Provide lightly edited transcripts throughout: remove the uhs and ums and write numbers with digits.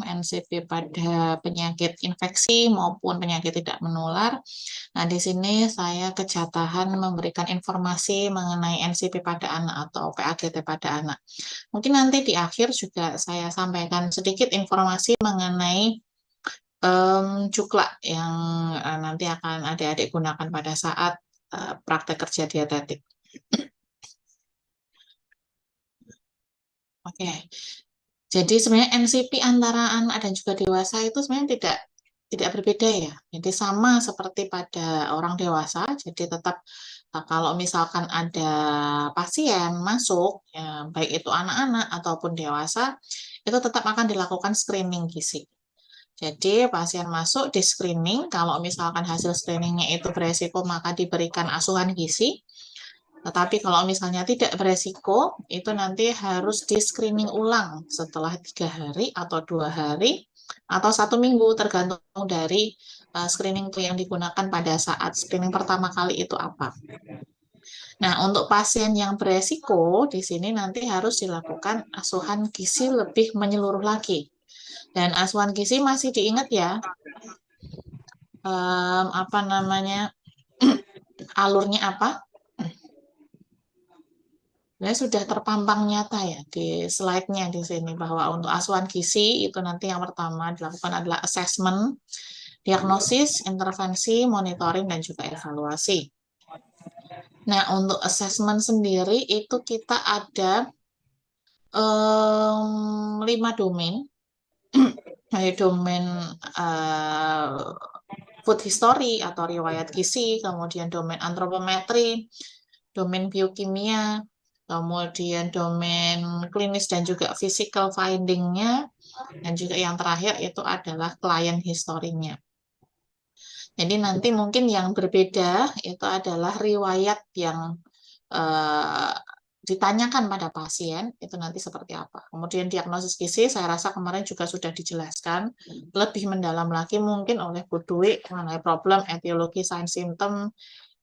NCP pada penyakit infeksi maupun penyakit tidak menular. Nah, di sini saya kejatahan memberikan informasi mengenai NCP pada anak atau PAGT pada anak. Mungkin nanti di akhir juga saya sampaikan sedikit informasi mengenai cuklak yang nanti akan adik-adik gunakan pada saat praktek kerja dietetik. Oke, jadi sebenarnya NCP antara anak dan juga dewasa itu sebenarnya tidak berbeda ya. Jadi sama seperti pada orang dewasa. Jadi tetap kalau misalkan ada pasien masuk, ya, baik itu anak-anak ataupun dewasa, itu tetap akan dilakukan screening gizi. Jadi pasien masuk di screening, kalau misalkan hasil screeningnya itu beresiko maka diberikan asuhan gizi. Tetapi kalau misalnya tidak beresiko, itu nanti harus di screening ulang setelah 3 hari atau 2 hari atau 1 minggu tergantung dari screening yang digunakan pada saat screening pertama kali itu apa. Nah, untuk pasien yang beresiko, di sini nanti harus dilakukan asuhan gizi lebih menyeluruh lagi. Dan asuhan gizi masih diingat ya, apa namanya, alurnya apa? Nah, sudah terpampang nyata ya di slide-nya di sini bahwa untuk asuhan gizi itu nanti yang pertama dilakukan adalah assessment, diagnosis, intervensi, monitoring, dan juga evaluasi. Nah, untuk assessment sendiri itu kita ada 5 domain. Dari domain food history atau riwayat gizi, kemudian domain antropometri, domain biokimia, kemudian domain klinis dan juga physical finding-nya, dan juga yang terakhir itu adalah client history-nya. Jadi nanti mungkin yang berbeda itu adalah riwayat yang ditanyakan pada pasien itu nanti seperti apa. Kemudian diagnosis gizi saya rasa kemarin juga sudah dijelaskan lebih mendalam lagi mungkin oleh Bu Dwi mengenai problem, etiologi, sign, symptom,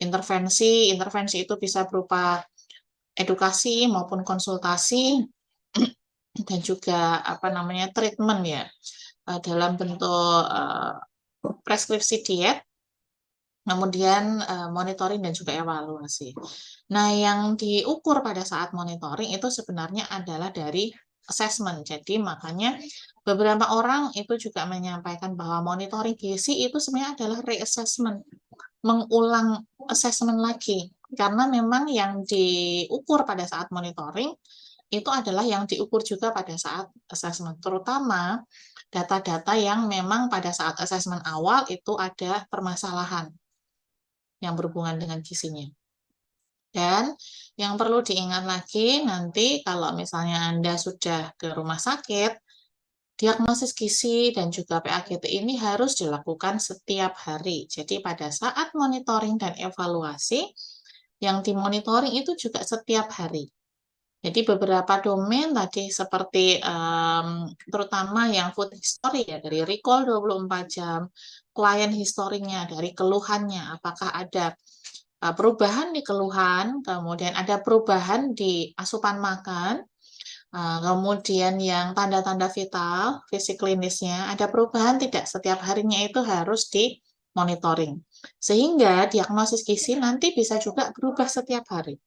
intervensi. Intervensi itu bisa berupa edukasi maupun konsultasi dan juga apa namanya treatment ya dalam bentuk preskripsi diet. Kemudian monitoring dan juga evaluasi. Nah, yang diukur pada saat monitoring itu sebenarnya adalah dari assessment. Jadi makanya beberapa orang itu juga menyampaikan bahwa monitoring gizi itu sebenarnya adalah reassessment, mengulang assessment lagi. Karena memang yang diukur pada saat monitoring itu adalah yang diukur juga pada saat assessment, terutama data-data yang memang pada saat assessment awal itu ada permasalahan yang berhubungan dengan gizinya. Dan yang perlu diingat lagi nanti kalau misalnya Anda sudah ke rumah sakit, diagnosis gizi dan juga PAGT ini harus dilakukan setiap hari. Jadi pada saat monitoring dan evaluasi, yang dimonitoring itu juga setiap hari. Jadi beberapa domain tadi seperti terutama yang food history ya, dari recall 24 jam, client historinya, dari keluhannya, apakah ada perubahan di keluhan, kemudian ada perubahan di asupan makan, kemudian yang tanda-tanda vital, fisik klinisnya, ada perubahan tidak setiap harinya itu harus dimonitoring. Sehingga diagnosis gizi nanti bisa juga berubah setiap hari.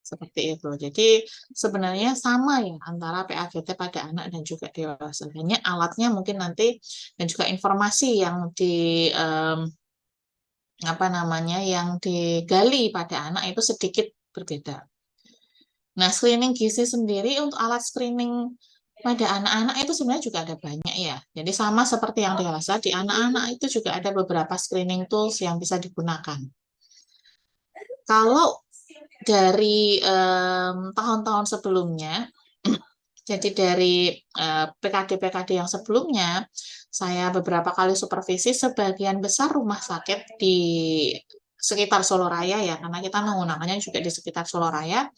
Seperti itu. Jadi sebenarnya sama ya antara PAGT pada anak dan juga dewasa. Hanya alatnya mungkin nanti dan juga informasi yang yang digali pada anak itu sedikit berbeda. Nah, screening gizi sendiri untuk alat screening pada anak-anak itu sebenarnya juga ada banyak ya. Jadi sama seperti yang dewasa, di anak-anak itu juga ada beberapa screening tools yang bisa digunakan. Kalau dari tahun-tahun sebelumnya, jadi dari PKD-PKD yang sebelumnya, saya beberapa kali supervisi sebagian besar rumah sakit di sekitar Solo Raya ya, karena kita menggunakannya juga di sekitar Solo Raya,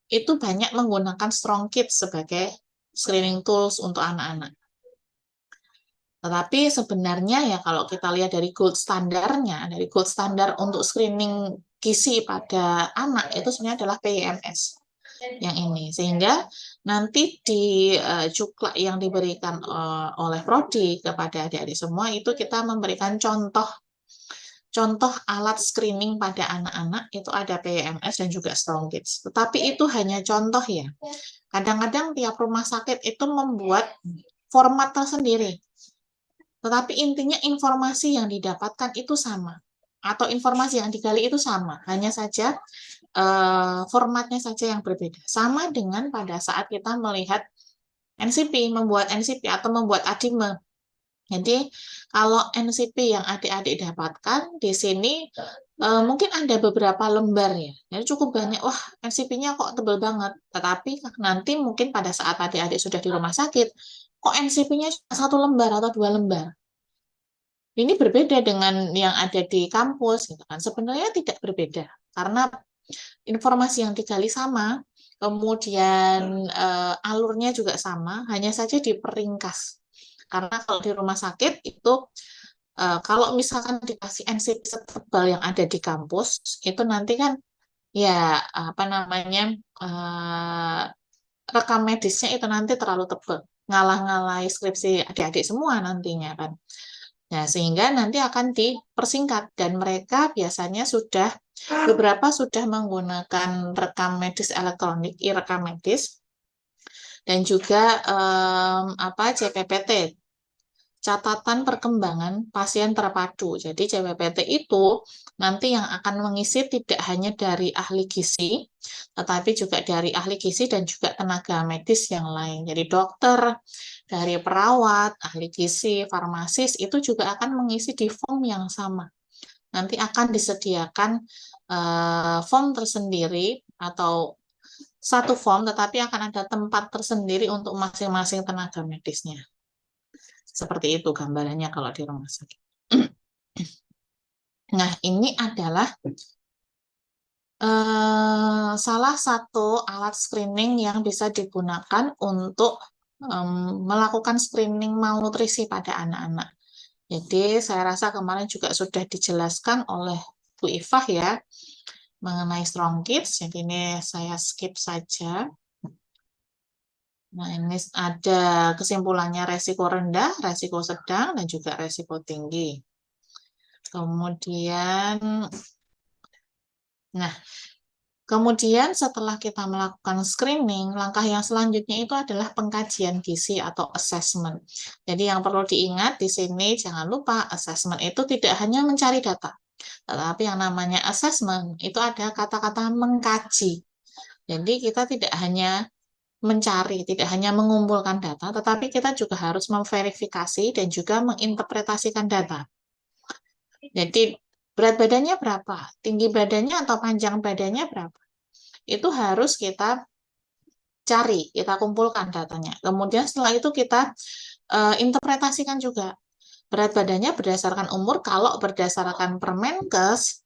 itu banyak menggunakan Strong Kids sebagai screening tools untuk anak-anak. Tetapi sebenarnya ya kalau kita lihat dari gold standarnya, dari gold standar untuk screening gizi pada anak itu sebenarnya adalah PYMS. yang ini. Sehingga nanti di cuklak yang diberikan oleh prodi kepada adik-adik semua itu kita memberikan contoh alat screening pada anak-anak itu ada PMS dan juga Strong Kids. Tetapi itu hanya contoh ya. Kadang-kadang tiap rumah sakit itu membuat format tersendiri. Tetapi intinya informasi yang didapatkan itu sama. Atau informasi yang digali itu sama. Hanya saja formatnya saja yang berbeda. Sama dengan pada saat kita melihat NCP, membuat NCP atau membuat ADIME. Jadi kalau NCP yang adik-adik dapatkan di sini mungkin ada beberapa lembar ya. Jadi cukup banyak. Wah, NCP-nya kok tebal banget. Tetapi nanti mungkin pada saat adik-adik sudah di rumah sakit, kok NCP-nya 1 lembar atau 2 lembar. Ini berbeda dengan yang ada di kampus gitu kan. Sebenarnya tidak berbeda karena informasi yang digali sama, kemudian alurnya juga sama, hanya saja diperingkas. Karena kalau di rumah sakit itu kalau misalkan dikasih NCP setebal yang ada di kampus, itu nanti kan ya apa namanya rekam medisnya itu nanti terlalu tebal, ngalah-ngalahi skripsi adik-adik semua nantinya kan. Nah, sehingga nanti akan dipersingkat dan mereka biasanya beberapa sudah menggunakan rekam medis elektronik, e-rekam medis, dan juga CPPT, catatan perkembangan pasien terpadu. Jadi CPPT itu nanti yang akan mengisi tidak hanya dari ahli gizi, tetapi juga dari ahli gizi dan juga tenaga medis yang lain. Jadi dokter, dari perawat, ahli gizi, farmasis itu juga akan mengisi di form yang sama. Nanti akan disediakan form tersendiri atau satu form, tetapi akan ada tempat tersendiri untuk masing-masing tenaga medisnya. Seperti itu gambarannya kalau di rumah sakit. Nah, ini adalah salah satu alat screening yang bisa digunakan untuk melakukan screening malnutrisi pada anak-anak. Jadi saya rasa kemarin juga sudah dijelaskan oleh Bu Ifah ya mengenai Strong Kids. Jadi ini saya skip saja. Nah, ini ada kesimpulannya resiko rendah, resiko sedang, dan juga resiko tinggi. Kemudian setelah kita melakukan screening, langkah yang selanjutnya itu adalah pengkajian gizi atau assessment. Jadi yang perlu diingat di sini, jangan lupa assessment itu tidak hanya mencari data, tetapi yang namanya assessment itu ada kata-kata mengkaji. Jadi kita tidak hanya mencari, tidak hanya mengumpulkan data, tetapi kita juga harus memverifikasi dan juga menginterpretasikan data. Jadi berat badannya berapa, tinggi badannya atau panjang badannya berapa, itu harus kita cari, kita kumpulkan datanya. Kemudian setelah itu kita interpretasikan juga berat badannya berdasarkan umur. Kalau berdasarkan Permenkes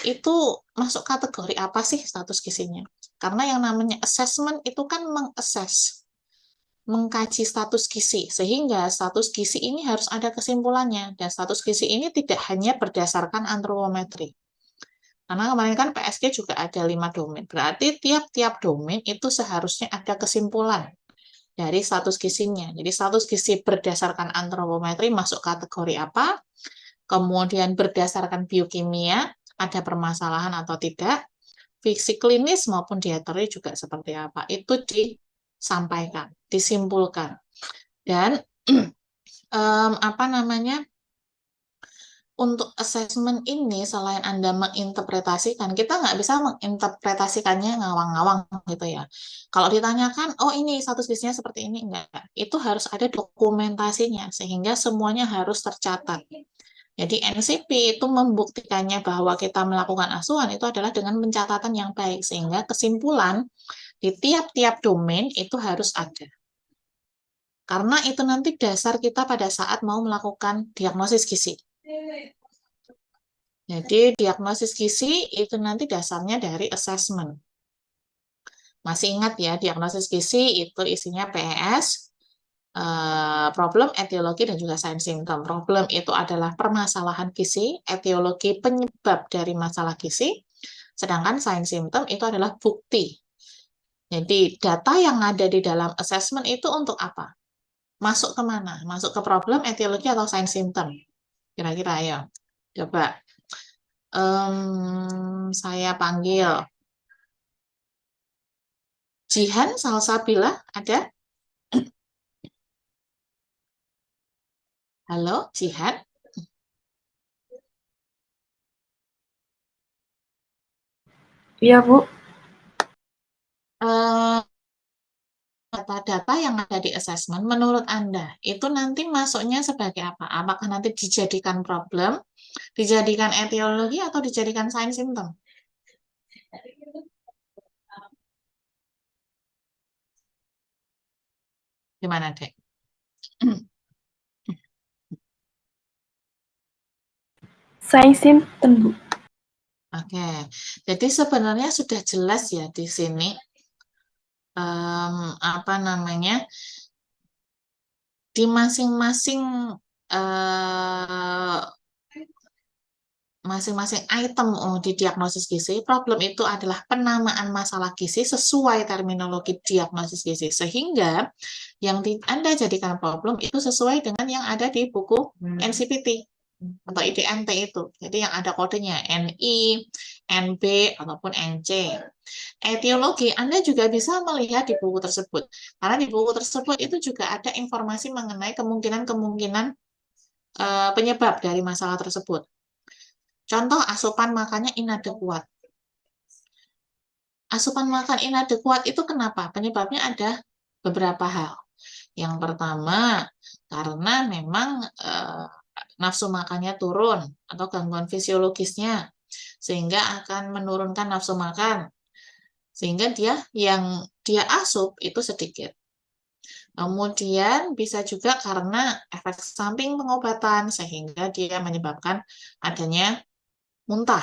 itu masuk kategori apa sih status gizinya? Karena yang namanya assessment itu kan mengkaji status gizi, sehingga status gizi ini harus ada kesimpulannya, dan status gizi ini tidak hanya berdasarkan antropometri. Karena kemarin kan PSG juga ada 5 domain, berarti tiap-tiap domain itu seharusnya ada kesimpulan dari status gizinya. Jadi status gizi berdasarkan antropometri masuk kategori apa, kemudian berdasarkan biokimia, ada permasalahan atau tidak, fisik klinis maupun dieteri juga seperti apa, itu disampaikan, disimpulkan. Dan untuk assessment ini, selain Anda menginterpretasikan, kita nggak bisa menginterpretasikannya ngawang-ngawang gitu ya. Kalau ditanyakan, oh ini status gizinya seperti ini, enggak. Itu harus ada dokumentasinya, sehingga semuanya harus tercatat. Jadi NCP itu membuktikannya bahwa kita melakukan asuhan itu adalah dengan pencatatan yang baik, sehingga kesimpulan di tiap-tiap domain itu harus ada. Karena itu nanti dasar kita pada saat mau melakukan diagnosis gizi. Jadi diagnosis gizi itu nanti dasarnya dari assessment. Masih ingat ya, diagnosis gizi itu isinya PES, problem, etiologi, dan juga sign symptom. Problem itu adalah permasalahan gizi, etiologi penyebab dari masalah gizi, sedangkan sign symptom itu adalah bukti Jadi data yang ada di dalam assessment itu untuk apa? Masuk ke mana? Masuk ke problem, etiologi, atau sign symptom? Kira-kira ya. Coba. Saya panggil Jihan Salsabila, ada? Halo, Jihan? Iya, Bu. Eh, Data-data yang ada di assessment, menurut Anda, itu nanti masuknya sebagai apa? Apakah nanti dijadikan problem, dijadikan etiologi, atau dijadikan sign symptom? Gimana, Dek? Sign symptom, Bu. Oke, jadi sebenarnya sudah jelas ya di sini apa namanya, di masing-masing eh, masing-masing item di diagnosis gizi, problem itu adalah penamaan masalah gizi sesuai terminologi diagnosis gizi. Sehingga yang Anda jadikan problem itu sesuai dengan yang ada di buku NCPT atau IDNT itu. Jadi yang ada kodenya NI, NB, ataupun NC. Etiologi Anda juga bisa melihat di buku tersebut. Karena di buku tersebut itu juga ada informasi mengenai kemungkinan-kemungkinan penyebab dari masalah tersebut. Contoh asupan makannya inadekuat. Asupan makan inadekuat itu kenapa? Penyebabnya ada beberapa hal. Yang pertama, karena memang nafsu makannya turun atau gangguan fisiologisnya, sehingga akan menurunkan nafsu makan. Sehingga yang dia asup itu sedikit. Kemudian bisa juga karena efek samping pengobatan, sehingga dia menyebabkan adanya muntah.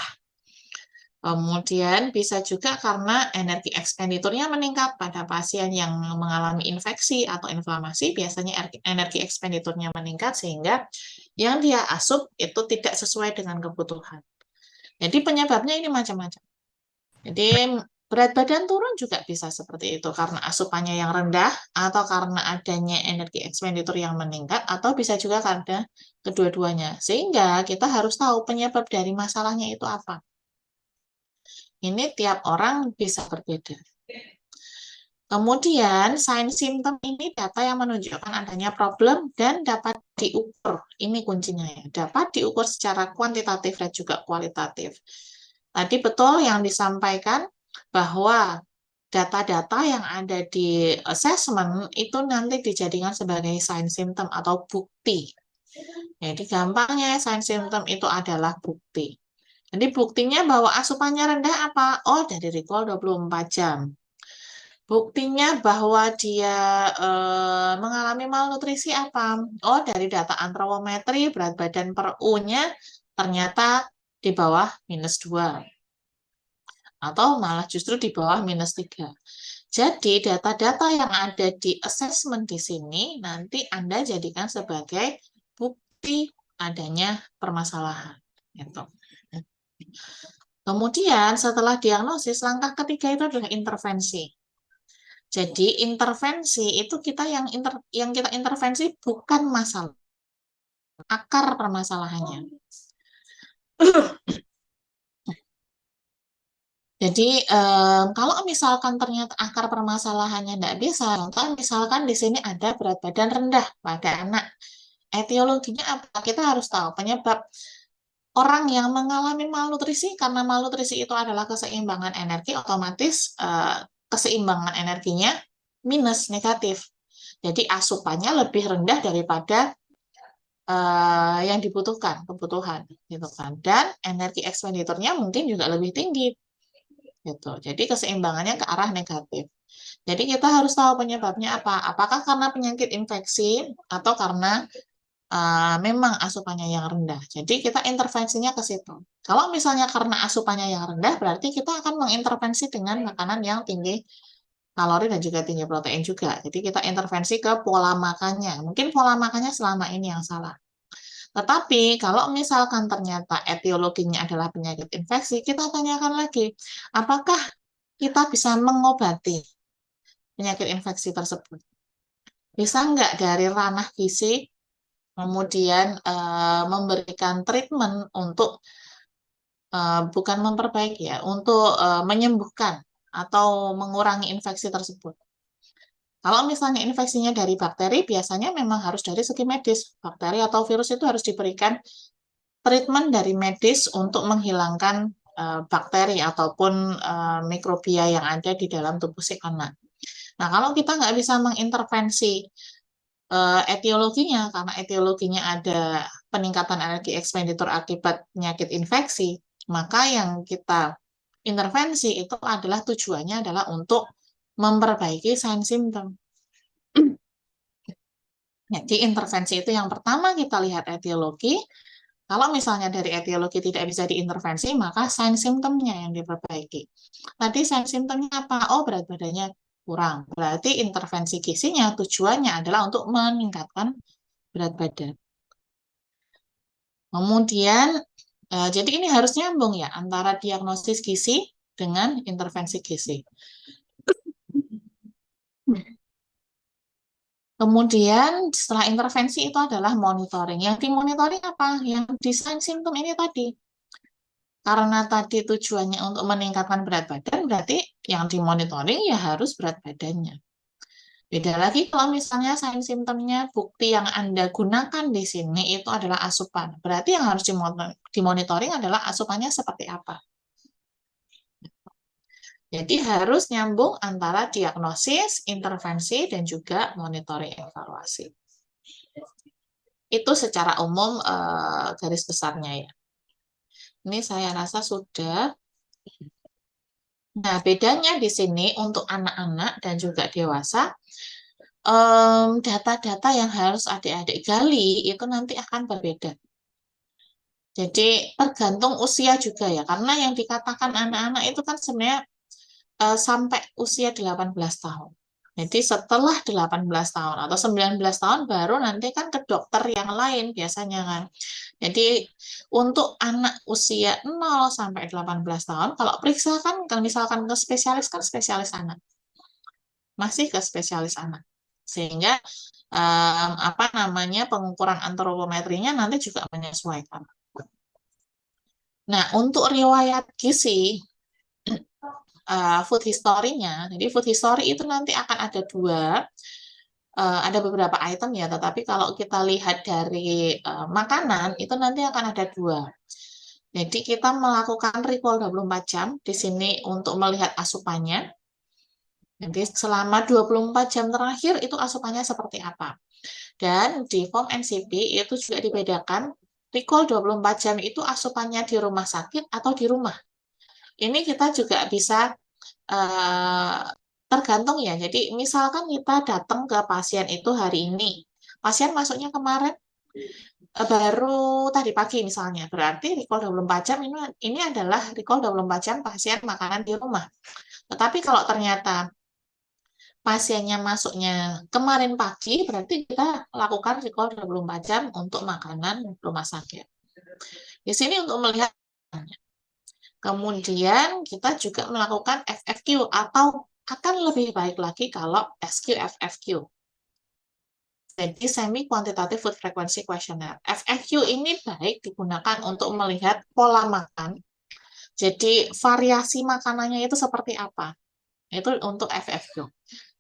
Kemudian bisa juga karena energi ekspenditurnya meningkat pada pasien yang mengalami infeksi atau inflamasi, biasanya energi ekspenditurnya meningkat sehingga yang dia asup itu tidak sesuai dengan kebutuhan. Jadi penyebabnya ini macam-macam. Jadi berat badan turun juga bisa seperti itu karena asupannya yang rendah atau karena adanya energi ekspenditur yang meningkat atau bisa juga karena kedua-duanya. Sehingga kita harus tahu penyebab dari masalahnya itu apa. Ini tiap orang bisa berbeda. Kemudian, sign symptom ini data yang menunjukkan adanya problem dan dapat diukur. Ini kuncinya ya. Dapat diukur secara kuantitatif dan juga kualitatif. Tadi betul yang disampaikan bahwa data-data yang ada di assessment itu nanti dijadikan sebagai sign symptom atau bukti. Jadi gampangnya sign symptom itu adalah bukti. Jadi buktinya bahwa asupannya rendah apa? Oh, dari recall 24 jam. Buktinya bahwa dia mengalami malnutrisi apa? Oh, dari data antropometri berat badan per U-nya ternyata di bawah -2. Atau malah justru di bawah -3. Jadi data-data yang ada di assessment di sini nanti Anda jadikan sebagai bukti adanya permasalahan. Gitu. Kemudian setelah diagnosis, langkah ketiga itu adalah intervensi. Jadi intervensi itu yang kita intervensi bukan masalah, akar permasalahannya. Jadi kalau misalkan ternyata akar permasalahannya tidak bisa, contoh misalkan di sini ada berat badan rendah pada anak, etiologinya apa? Kita harus tahu penyebab orang yang mengalami malnutrisi, karena malnutrisi itu adalah keseimbangan energi, otomatis keseimbangan energinya minus, negatif. Jadi asupannya lebih rendah daripada yang dibutuhkan, kebutuhan, gitu kan. Dan energi ekspenditurnya mungkin juga lebih tinggi, gitu. Jadi keseimbangannya ke arah negatif. Jadi kita harus tahu penyebabnya apa. Apakah karena penyakit infeksi atau karena memang asupannya yang rendah. Jadi kita intervensinya ke situ. Kalau misalnya karena asupannya yang rendah, berarti kita akan mengintervensi dengan makanan yang tinggi kalori dan juga tinggi protein juga. Jadi kita intervensi ke pola makannya. Mungkin pola makannya selama ini yang salah. Tetapi kalau misalkan ternyata etiologinya adalah penyakit infeksi, kita tanyakan lagi, apakah kita bisa mengobati? penyakit infeksi tersebut. Bisa nggak dari ranah gizi kemudian memberikan treatment untuk bukan memperbaiki ya, untuk menyembuhkan atau mengurangi infeksi tersebut. Kalau misalnya infeksinya dari bakteri, biasanya memang harus dari segi medis. Bakteri atau virus itu harus diberikan treatment dari medis untuk menghilangkan bakteri ataupun mikrobia yang ada di dalam tubuh si anak. Nah, kalau kita nggak bisa mengintervensi etiologinya, karena etiologinya ada peningkatan energi ekspenditur akibat penyakit infeksi, maka yang kita intervensi itu adalah tujuannya adalah untuk memperbaiki sign symptom. Jadi intervensi itu yang pertama kita lihat etiologi. Kalau misalnya dari etiologi tidak bisa diintervensi, maka sign symptomnya yang diperbaiki. Tadi sign symptomnya apa? Oh, berat badannya kurang. Berarti intervensi gizinya tujuannya adalah untuk meningkatkan berat badan. Kemudian, jadi ini harus nyambung ya antara diagnosis gizi dengan intervensi gizi. Kemudian setelah intervensi itu adalah monitoring. Yang dimonitoring apa? Yang desain simptom ini tadi. Karena tadi tujuannya untuk meningkatkan berat badan, berarti yang dimonitoring ya harus berat badannya. Beda lagi kalau misalnya sign symptomnya bukti yang Anda gunakan di sini itu adalah asupan. Berarti yang harus dimonitoring adalah asupannya seperti apa. Jadi harus nyambung antara diagnosis, intervensi, dan juga monitoring evaluasi. Itu secara umum garis besarnya ya. Ini saya rasa sudah. Nah, bedanya di sini untuk anak-anak dan juga dewasa, data-data yang harus adik-adik gali itu nanti akan berbeda. Jadi tergantung usia juga ya, karena yang dikatakan anak-anak itu kan sebenarnya sampai usia 18 tahun. Jadi setelah 18 tahun atau 19 tahun baru nanti kan ke dokter yang lain biasanya kan. Jadi untuk anak usia 0 sampai 18 tahun, kalau periksa kan kalau misalkan ke spesialis kan spesialis anak. Masih ke spesialis anak. Sehingga apa namanya pengukuran antropometrinya nanti juga menyesuaikan. Nah, untuk riwayat gizi food history-nya. Jadi food history itu nanti akan ada ada beberapa item ya, tetapi kalau kita lihat dari makanan itu nanti akan ada 2. Jadi kita melakukan recall 24 jam di sini untuk melihat asupannya. Jadi selama 24 jam terakhir itu asupannya seperti apa. Dan di form NCP itu juga dibedakan recall 24 jam itu asupannya di rumah sakit atau di rumah. Ini kita juga bisa tergantung ya. Jadi misalkan kita datang ke pasien itu hari ini, pasien masuknya kemarin baru tadi pagi misalnya, berarti recall 24 jam ini adalah recall 24 jam pasien makanan di rumah. Tetapi kalau ternyata pasiennya masuknya kemarin pagi, berarti kita lakukan recall 24 jam untuk makanan rumah sakit. Di sini untuk melihat. Kemudian kita juga melakukan FFQ atau akan lebih baik lagi kalau SQ-FFQ. Jadi Semi Quantitative Food Frequency Questionnaire. FFQ ini baik digunakan untuk melihat pola makan. Jadi variasi makanannya itu seperti apa. Itu untuk FFQ.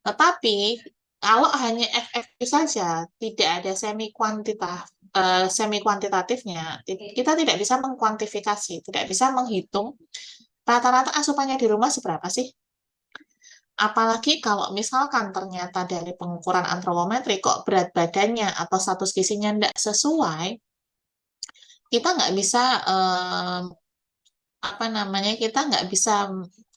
Tetapi kalau hanya FFQ saja, tidak ada semi kuantitatifnya, kita tidak bisa mengkuantifikasi, tidak bisa menghitung rata-rata asupannya di rumah seberapa sih? Apalagi kalau misalkan ternyata dari pengukuran antropometri kok berat badannya atau status gizinya tidak sesuai, kita nggak bisa kita nggak bisa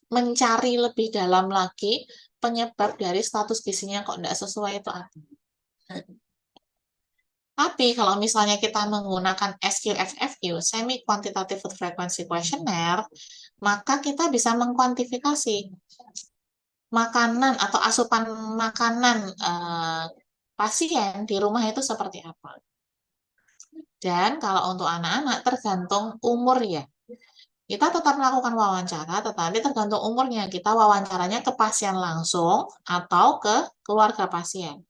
mencari lebih dalam lagi penyebab dari status gizinya kok tidak sesuai itu apa. Tapi kalau misalnya kita menggunakan SQ-FFQ, Semi Quantitative Food Frequency Questionnaire, maka kita bisa mengkuantifikasi makanan atau asupan makanan pasien di rumah itu seperti apa. Dan kalau untuk anak-anak tergantung umur ya. Kita tetap melakukan wawancara, tetapi tergantung umurnya. Kita wawancaranya ke pasien langsung atau ke keluarga pasien.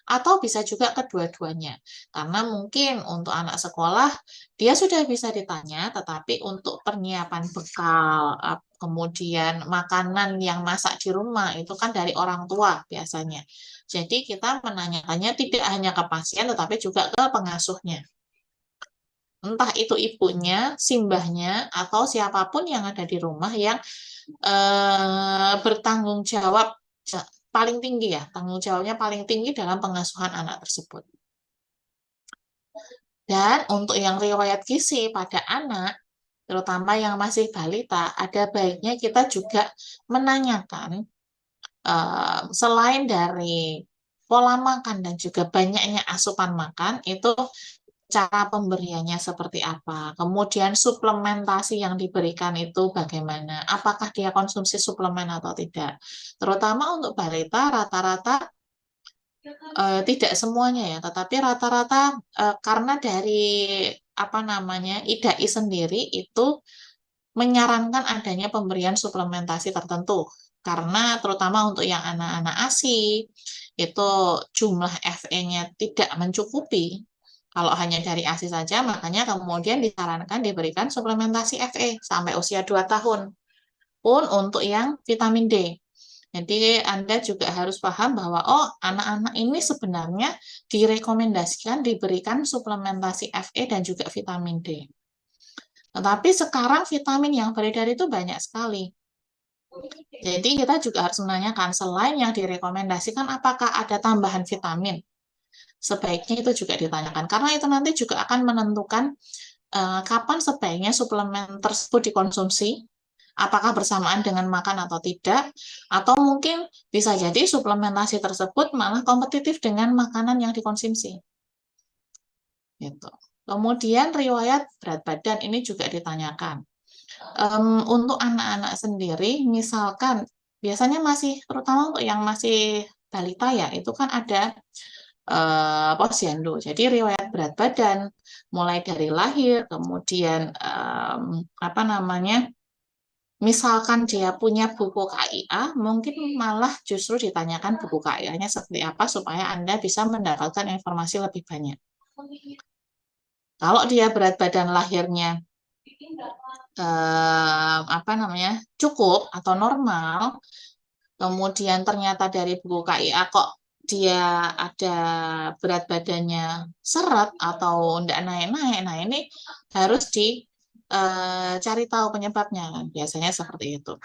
Atau bisa juga kedua-duanya. Karena mungkin untuk anak sekolah, dia sudah bisa ditanya, tetapi untuk persiapan bekal, kemudian makanan yang masak di rumah, itu kan dari orang tua biasanya. Jadi kita menanyakannya tidak hanya ke pasien, tetapi juga ke pengasuhnya. Entah itu ibunya, simbahnya, atau siapapun yang ada di rumah yang bertanggung jawab paling tinggi ya, tanggung jawabnya paling tinggi dalam pengasuhan anak tersebut. Dan untuk yang riwayat gizi pada anak, terutama yang masih balita, ada baiknya kita juga menanyakan selain dari pola makan dan juga banyaknya asupan makan, itu cara pemberiannya seperti apa, kemudian suplementasi yang diberikan itu bagaimana, apakah dia konsumsi suplemen atau tidak. Terutama untuk balita, rata-rata tidak semuanya ya, tetapi rata-rata karena dari apa namanya IDAI sendiri itu menyarankan adanya pemberian suplementasi tertentu karena terutama untuk yang anak-anak ASI itu jumlah FE-nya tidak mencukupi. Kalau hanya dari ASI saja, makanya kemudian disarankan diberikan suplementasi FE sampai usia 2 tahun. Pun untuk yang vitamin D. Jadi Anda juga harus paham bahwa anak-anak ini sebenarnya direkomendasikan diberikan suplementasi Fe dan juga vitamin D. Tetapi sekarang vitamin yang beredar itu banyak sekali. Jadi kita juga harus menanyakan selain yang direkomendasikan apakah ada tambahan vitamin. Sebaiknya itu juga ditanyakan karena itu nanti juga akan menentukan kapan sebaiknya suplemen tersebut dikonsumsi. Apakah bersamaan dengan makan atau tidak, atau mungkin bisa jadi suplementasi tersebut malah kompetitif dengan makanan yang dikonsumsi. Gitu. Kemudian riwayat berat badan ini juga ditanyakan. Untuk anak-anak sendiri, misalkan biasanya masih, terutama untuk yang masih balita ya, itu kan ada posyandu. Jadi riwayat berat badan mulai dari lahir, kemudian apa namanya? Misalkan dia punya buku KIA, mungkin malah justru ditanyakan buku KIA-nya seperti apa supaya Anda bisa mendapatkan informasi lebih banyak. Kalau dia berat badan lahirnya apa namanya cukup atau normal, kemudian ternyata dari buku KIA kok dia ada berat badannya seret atau enggak naik-naik, nah ini harus cari tahu penyebabnya kan biasanya seperti itu.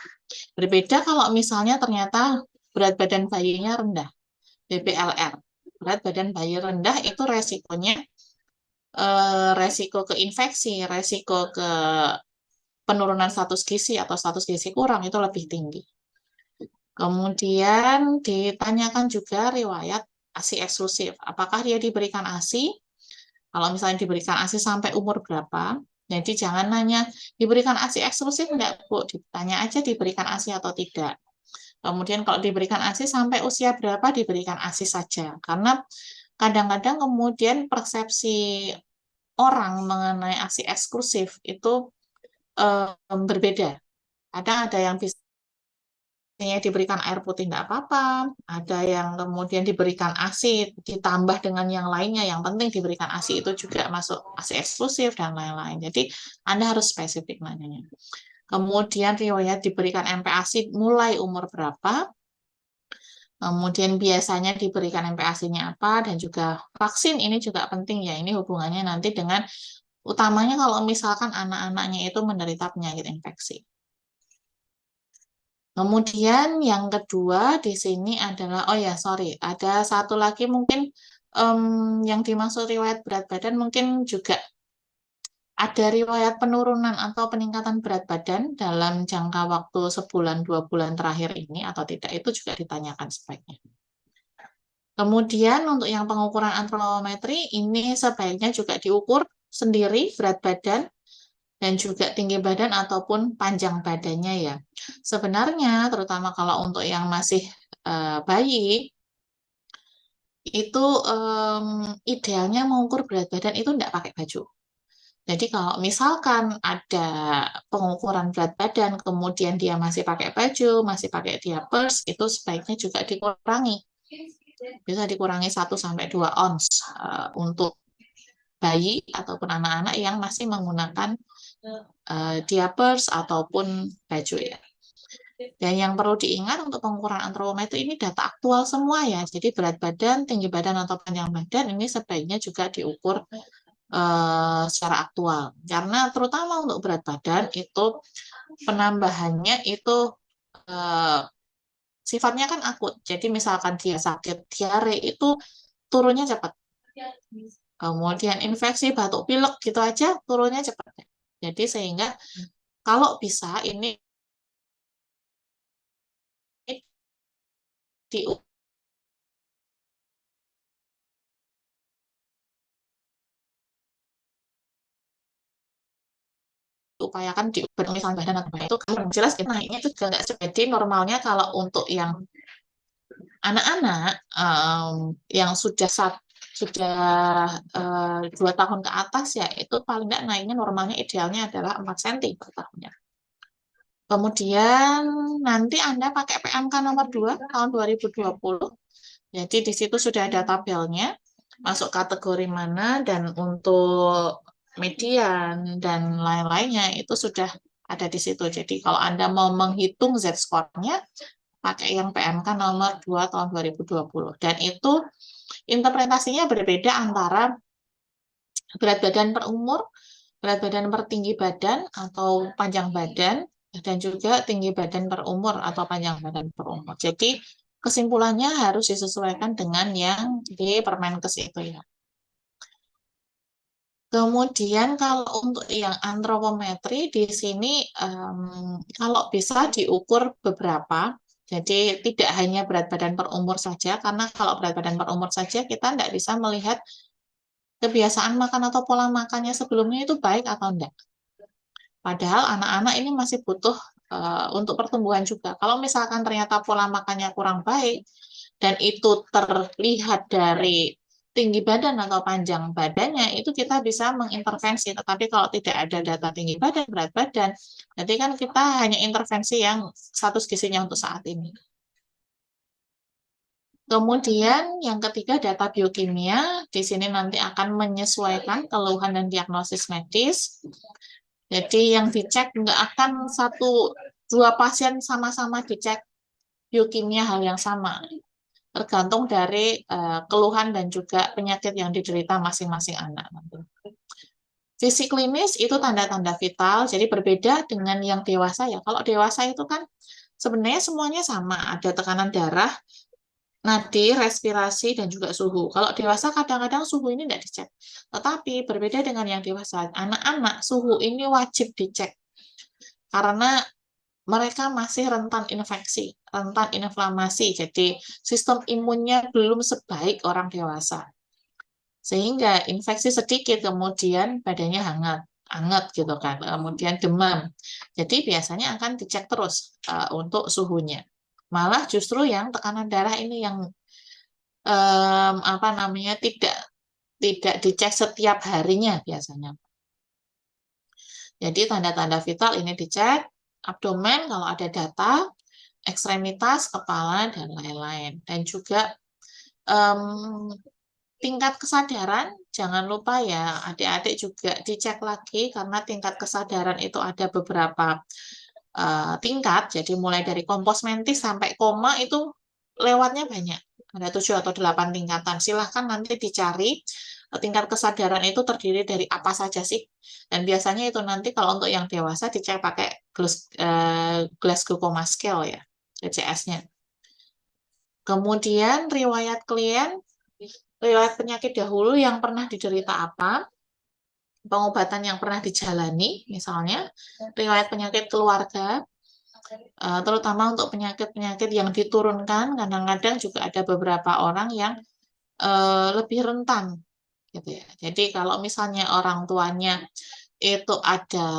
Berbeda kalau misalnya ternyata berat badan bayinya rendah, BBLR. Berat badan bayi rendah itu resikonya resiko ke infeksi, resiko ke penurunan status gizi atau status gizi kurang itu lebih tinggi. Kemudian ditanyakan juga riwayat ASI eksklusif. Apakah dia diberikan ASI? Kalau misalnya diberikan ASI sampai umur berapa? Jadi jangan nanya diberikan ASI eksklusif enggak, Bu. Ditanya aja diberikan ASI atau tidak. Kemudian kalau diberikan ASI sampai usia berapa diberikan ASI saja. Karena kadang-kadang kemudian persepsi orang mengenai ASI eksklusif itu berbeda. Kadang ada yang bisa diberikan air putih tidak apa-apa, ada yang kemudian diberikan ASI ditambah dengan yang lainnya, yang penting diberikan ASI itu juga masuk ASI eksklusif dan lain-lain. Jadi Anda harus spesifik nanyanya. Kemudian riwayat diberikan MPASI mulai umur berapa, kemudian biasanya diberikan MPASI-nya apa, dan juga vaksin ini juga penting ya, ini hubungannya nanti dengan utamanya kalau misalkan anak-anaknya itu menderita penyakit infeksi. Kemudian yang kedua di sini adalah, ada satu lagi mungkin yang dimaksud riwayat berat badan mungkin juga ada riwayat penurunan atau peningkatan berat badan dalam jangka waktu sebulan 2 bulan terakhir ini atau tidak, itu juga ditanyakan sebaiknya. Kemudian untuk yang pengukuran antropometri ini sebaiknya juga diukur sendiri berat badan dan juga tinggi badan ataupun panjang badannya ya. Sebenarnya terutama kalau untuk yang masih bayi itu idealnya mengukur berat badan itu tidak pakai baju. Jadi kalau misalkan ada pengukuran berat badan, kemudian dia masih pakai baju, masih pakai diapers, itu sebaiknya juga dikurangi. Bisa dikurangi 1-2 ons untuk bayi ataupun anak-anak yang masih menggunakan diapers ataupun baju ya. Dan yang perlu diingat untuk pengukuran antropometri ini data aktual semua ya. Jadi berat badan, tinggi badan atau panjang badan ini sebaiknya juga diukur secara aktual. Karena terutama untuk berat badan itu penambahannya itu sifatnya kan akut. Jadi misalkan dia sakit diare itu turunnya cepat. Kemudian infeksi batuk pilek gitu aja turunnya cepat. Jadi sehingga kalau bisa ini diupayakan misalnya badan atau itu kan jelas kita naiknya itu juga nggak jadi normalnya kalau untuk yang anak-anak yang sudah 2 tahun ke atas ya itu paling nggak naiknya normalnya idealnya adalah 4 cm per tahunnya. Kemudian nanti Anda pakai PMK nomor 2 tahun 2020. Jadi di situ sudah ada tabelnya, masuk kategori mana dan untuk median dan lain-lainnya itu sudah ada di situ. Jadi kalau Anda mau menghitung Z-score-nya, pakai yang PMK nomor 2 tahun 2020. Dan itu interpretasinya berbeda antara berat badan per umur, berat badan per tinggi badan atau panjang badan, dan juga tinggi badan per umur atau panjang badan per umur. Jadi kesimpulannya harus disesuaikan dengan yang di Permenkes itu ya. Kemudian kalau untuk yang antropometri di sini kalau bisa diukur beberapa, jadi tidak hanya berat badan per umur saja, karena kalau berat badan per umur saja kita tidak bisa melihat kebiasaan makan atau pola makannya sebelumnya itu baik atau enggak. Padahal anak-anak ini masih butuh untuk pertumbuhan juga. Kalau misalkan ternyata pola makannya kurang baik dan itu terlihat dari tinggi badan atau panjang badannya, itu kita bisa mengintervensi. Tetapi kalau tidak ada data tinggi badan, berat badan, jadi kan kita hanya intervensi yang status gizinya untuk saat ini. Kemudian yang ketiga data biokimia, di sini nanti akan menyesuaikan keluhan dan diagnosis medis. Jadi yang dicek nggak akan 1-2 pasien sama-sama dicek biokimia hal yang sama. Tergantung dari keluhan dan juga penyakit yang diderita masing-masing anak. Fisik klinis itu tanda-tanda vital, jadi berbeda dengan yang dewasa ya. Kalau dewasa itu kan sebenarnya semuanya sama, ada tekanan darah, nadi, respirasi, dan juga suhu. Kalau dewasa kadang-kadang suhu ini tidak dicek. Tetapi berbeda dengan yang dewasa. Anak-anak suhu ini wajib dicek. Karena mereka masih rentan infeksi, rentan inflamasi. Jadi sistem imunnya belum sebaik orang dewasa. Sehingga infeksi sedikit, kemudian badannya hangat gitu kan. Kemudian demam. Jadi biasanya akan dicek terus untuk suhunya. Malah justru yang tekanan darah ini yang tidak dicek setiap harinya biasanya. Jadi tanda-tanda vital ini dicek, abdomen kalau ada data, ekstremitas, kepala, dan lain-lain. Dan juga tingkat kesadaran, jangan lupa ya adik-adik juga dicek lagi karena tingkat kesadaran itu ada beberapa tingkat, jadi mulai dari kompos mentis sampai koma itu lewatnya banyak. Ada 7 atau 8 tingkatan. Silahkan nanti dicari tingkat kesadaran itu terdiri dari apa saja sih. Dan biasanya itu nanti kalau untuk yang dewasa dicek pakai Glasgow Coma Scale ya, GCS-nya. Kemudian riwayat klien, riwayat penyakit dahulu yang pernah diderita apa, pengobatan yang pernah dijalani, misalnya riwayat penyakit keluarga, terutama untuk penyakit-penyakit yang diturunkan, kadang-kadang juga ada beberapa orang yang lebih rentan, gitu ya. Jadi kalau misalnya orang tuanya itu ada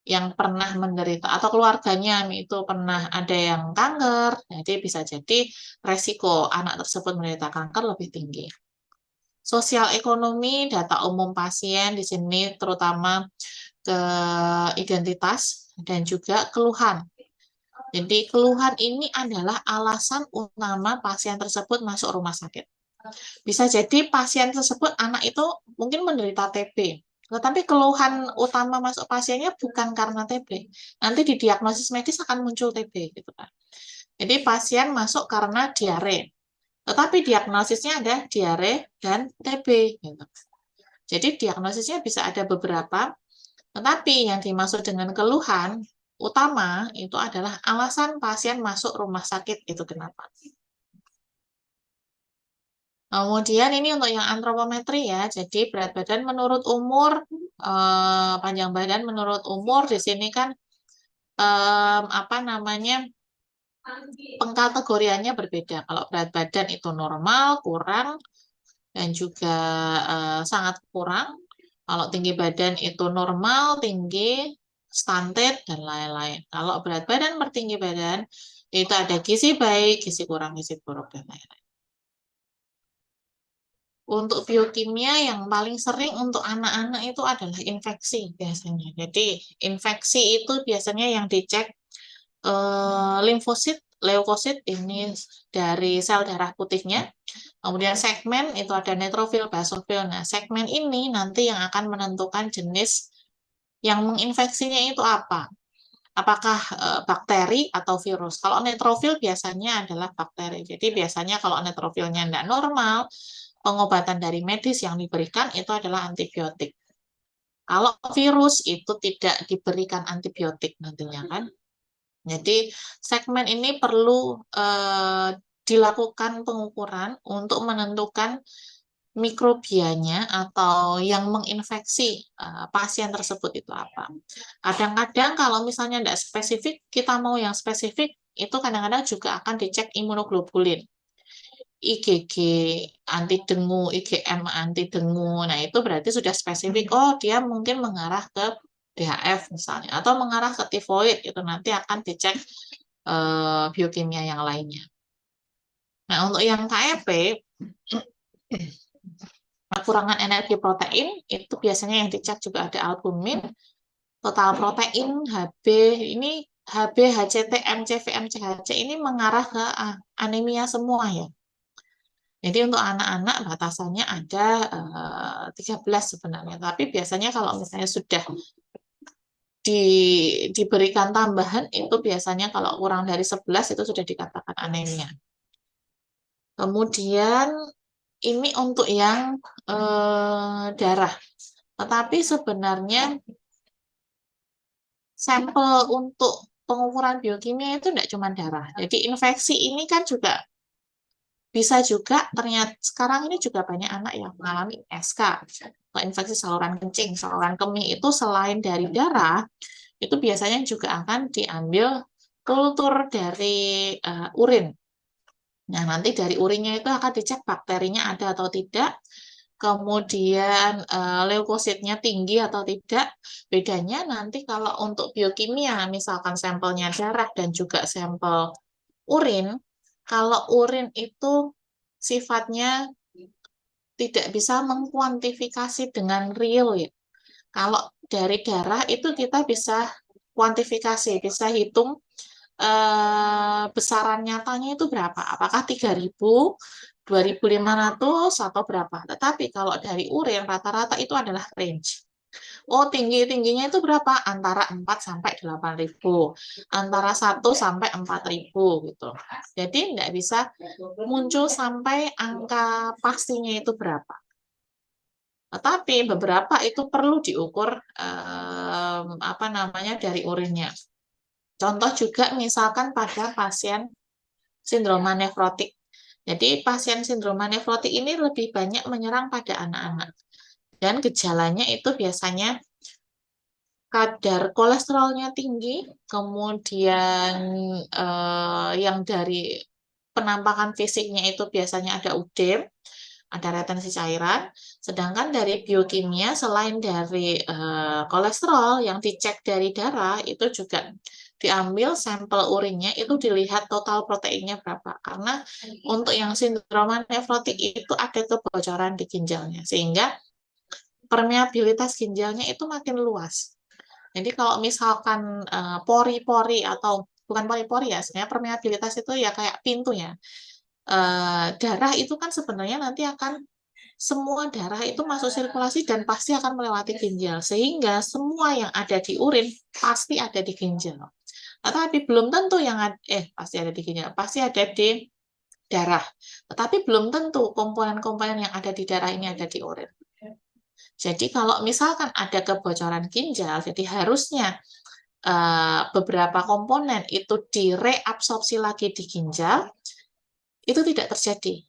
yang pernah menderita atau keluarganya itu pernah ada yang kanker, jadi bisa jadi resiko anak tersebut menderita kanker lebih tinggi. Sosial ekonomi, data umum pasien di sini terutama ke identitas dan juga keluhan. Jadi keluhan ini adalah alasan utama pasien tersebut masuk rumah sakit. Bisa jadi pasien tersebut anak itu mungkin menderita TB, tetapi keluhan utama masuk pasiennya bukan karena TB. Nanti di diagnosis medis akan muncul TB gitu kan. Jadi pasien masuk karena diare, tetapi diagnosisnya ada diare dan TB gitu. Jadi diagnosisnya bisa ada beberapa, tetapi yang dimaksud dengan keluhan utama itu adalah alasan pasien masuk rumah sakit itu kenapa. Kemudian ini untuk yang antropometri ya, jadi berat badan menurut umur, panjang badan menurut umur di sini kan apa namanya pengkategoriannya berbeda. Kalau berat badan itu normal, kurang, dan juga sangat kurang. Kalau tinggi badan itu normal, tinggi, stunted, dan lain-lain. Kalau berat badan per tinggi badan, itu ada gizi baik, gizi kurang, gizi buruk, dan lain-lain. Untuk biokimia yang paling sering untuk anak-anak itu adalah infeksi biasanya. Jadi infeksi itu biasanya yang dicek limfosit, leukosit ini dari sel darah putihnya. Kemudian segmen itu ada neutrofil, basofil. Nah, segmen ini nanti yang akan menentukan jenis yang menginfeksinya itu apa. Apakah bakteri atau virus. Kalau neutrofil biasanya adalah bakteri. Jadi biasanya kalau neutrofilnya tidak normal, pengobatan dari medis yang diberikan itu adalah antibiotik. Kalau virus itu tidak diberikan antibiotik nantinya kan. Jadi segmen ini perlu dilakukan pengukuran untuk menentukan mikrobianya atau yang menginfeksi pasien tersebut itu apa. Kadang-kadang kalau misalnya tidak spesifik, kita mau yang spesifik, itu kadang-kadang juga akan dicek imunoglobulin. IgG anti dengu, IgM anti dengu. Nah, itu berarti sudah spesifik. Oh, dia mungkin mengarah ke DHF misalnya, atau mengarah ke tifoid. Itu nanti akan dicek biokimia yang lainnya. Nah, untuk yang KEP, kekurangan energi protein, itu biasanya yang dicek juga ada albumin, total protein, HB, ini HB, HCT, MCV, MCHC ini mengarah ke anemia semua ya. Jadi untuk anak-anak batasannya ada 13 sebenarnya, tapi biasanya kalau misalnya sudah diberikan tambahan itu biasanya kalau kurang dari 11 itu sudah dikatakan anemia. Kemudian ini untuk yang darah. Tetapi sebenarnya sampel untuk pengukuran biokimia itu tidak cuma darah. Jadi infeksi ini kan juga bisa juga ternyata sekarang ini juga banyak anak yang mengalami SK atau infeksi saluran kencing, saluran kemih itu selain dari darah, itu biasanya juga akan diambil kultur dari urin. Nah, nanti dari urinnya itu akan dicek bakterinya ada atau tidak, kemudian leukositnya tinggi atau tidak. Bedanya nanti kalau untuk biokimia, misalkan sampelnya darah dan juga sampel urin, kalau urin itu sifatnya tidak bisa mengkuantifikasi dengan real ya. Kalau dari darah itu kita bisa kuantifikasi, bisa hitung besaran nyatanya itu berapa? Apakah 3.000, 2.500 atau berapa? Tetapi kalau dari urin rata-rata itu adalah range. Oh, tingginya itu berapa? Antara 4 sampai 8.000, antara 1 sampai 4.000 gitu. Jadi tidak bisa muncul sampai angka pastinya itu berapa. Tetapi beberapa itu perlu diukur apa namanya dari urinnya. Contoh juga misalkan pada pasien sindroma nefrotik. Jadi pasien sindroma nefrotik ini lebih banyak menyerang pada anak-anak. Dan gejalanya itu biasanya kadar kolesterolnya tinggi, kemudian yang dari penampakan fisiknya itu biasanya ada udem, ada retensi cairan, sedangkan dari biokimia selain dari kolesterol yang dicek dari darah itu juga diambil sampel urinnya itu dilihat total proteinnya berapa. Karena untuk yang sindroma nefrotik itu ada kebocoran di ginjalnya, sehingga permeabilitas ginjalnya itu makin luas. Jadi kalau misalkan pori-pori atau bukan pori-pori ya, sebenarnya permeabilitas itu ya kayak pintu ya. Darah itu kan sebenarnya nanti akan semua darah itu masuk sirkulasi dan pasti akan melewati ginjal, sehingga semua yang ada di urin pasti ada di ginjal. Tetapi belum tentu yang pasti ada di ginjal, pasti ada di darah. Tetapi belum tentu komponen-komponen yang ada di darah ini ada di urin. Jadi kalau misalkan ada kebocoran ginjal, jadi harusnya beberapa komponen itu direabsorpsi lagi di ginjal, itu tidak terjadi.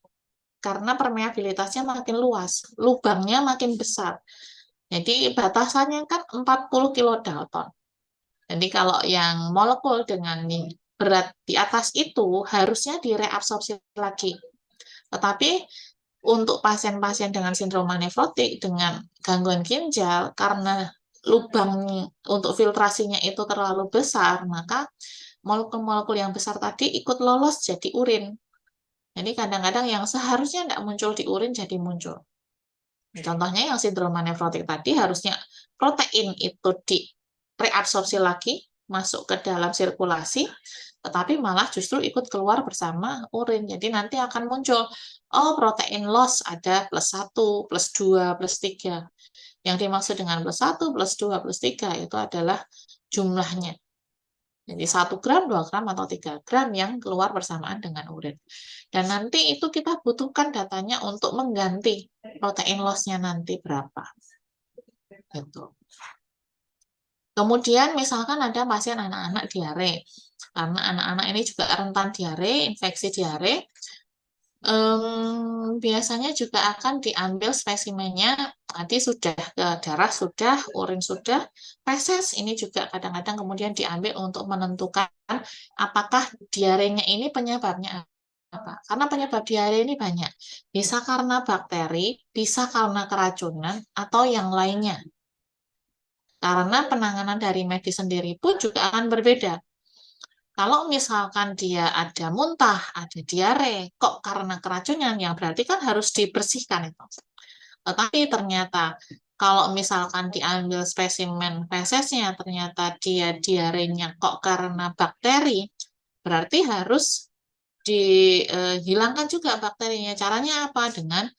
Karena permeabilitasnya makin luas, lubangnya makin besar. Jadi batasannya kan 40 kilodalton. Jadi kalau yang molekul dengan berat di atas itu harusnya direabsorpsi lagi. Tetapi untuk pasien-pasien dengan sindroma nefrotik dengan gangguan ginjal, karena lubang untuk filtrasinya itu terlalu besar, maka molekul-molekul yang besar tadi ikut lolos jadi urin. Jadi kadang-kadang yang seharusnya tidak muncul di urin jadi muncul. Contohnya yang sindroma nefrotik tadi harusnya protein itu direabsorpsi lagi, masuk ke dalam sirkulasi, tetapi malah justru ikut keluar bersama urin. Jadi nanti akan muncul, protein loss ada +1, +2, +3. Yang dimaksud dengan +1, +2, +3 itu adalah jumlahnya. Jadi 1 gram, 2 gram, atau 3 gram yang keluar bersamaan dengan urin. Dan nanti itu kita butuhkan datanya untuk mengganti protein loss-nya nanti berapa. Gitu. Kemudian misalkan ada pasien anak-anak diare. Karena anak-anak ini juga rentan diare, infeksi diare. Biasanya juga akan diambil spesimennya, nanti sudah ke darah sudah, urin sudah, feses ini juga kadang-kadang kemudian diambil untuk menentukan apakah diarenya ini penyebabnya apa. Karena penyebab diare ini banyak. Bisa karena bakteri, bisa karena keracunan, atau yang lainnya. Karena penanganan dari medis sendiri pun juga akan berbeda. Kalau misalkan dia ada muntah, ada diare, kok karena keracunan, yang berarti kan harus dibersihkan itu. Tetapi ternyata kalau misalkan diambil spesimen fesesnya, ternyata dia diarenya kok karena bakteri, berarti harus dihilangkan juga bakterinya. Caranya apa? Dengan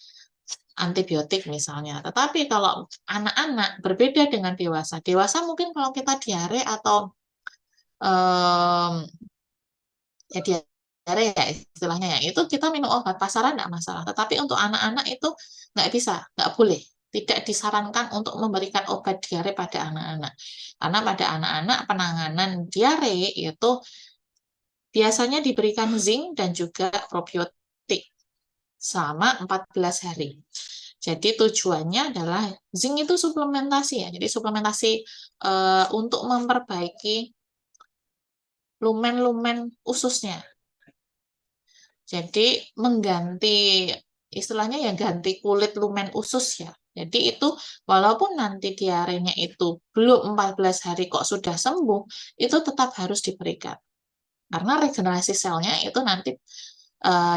antibiotik misalnya. Tetapi kalau anak-anak berbeda dengan dewasa. Dewasa mungkin kalau kita diare atau ya diare ya istilahnya ya, itu kita minum obat pasaran tidak masalah. Tetapi untuk anak-anak itu nggak bisa, nggak boleh. Tidak disarankan untuk memberikan obat diare pada anak-anak. Karena pada anak-anak penanganan diare itu biasanya diberikan zinc dan juga probiotik selama 14 hari. Jadi tujuannya adalah zinc itu suplementasi ya. Jadi suplementasi untuk memperbaiki lumen-lumen ususnya. Jadi mengganti, istilahnya ya ganti kulit lumen usus ya. Jadi itu walaupun nanti diarenya itu belum 14 hari kok sudah sembuh, itu tetap harus diberikan. Karena regenerasi selnya itu nanti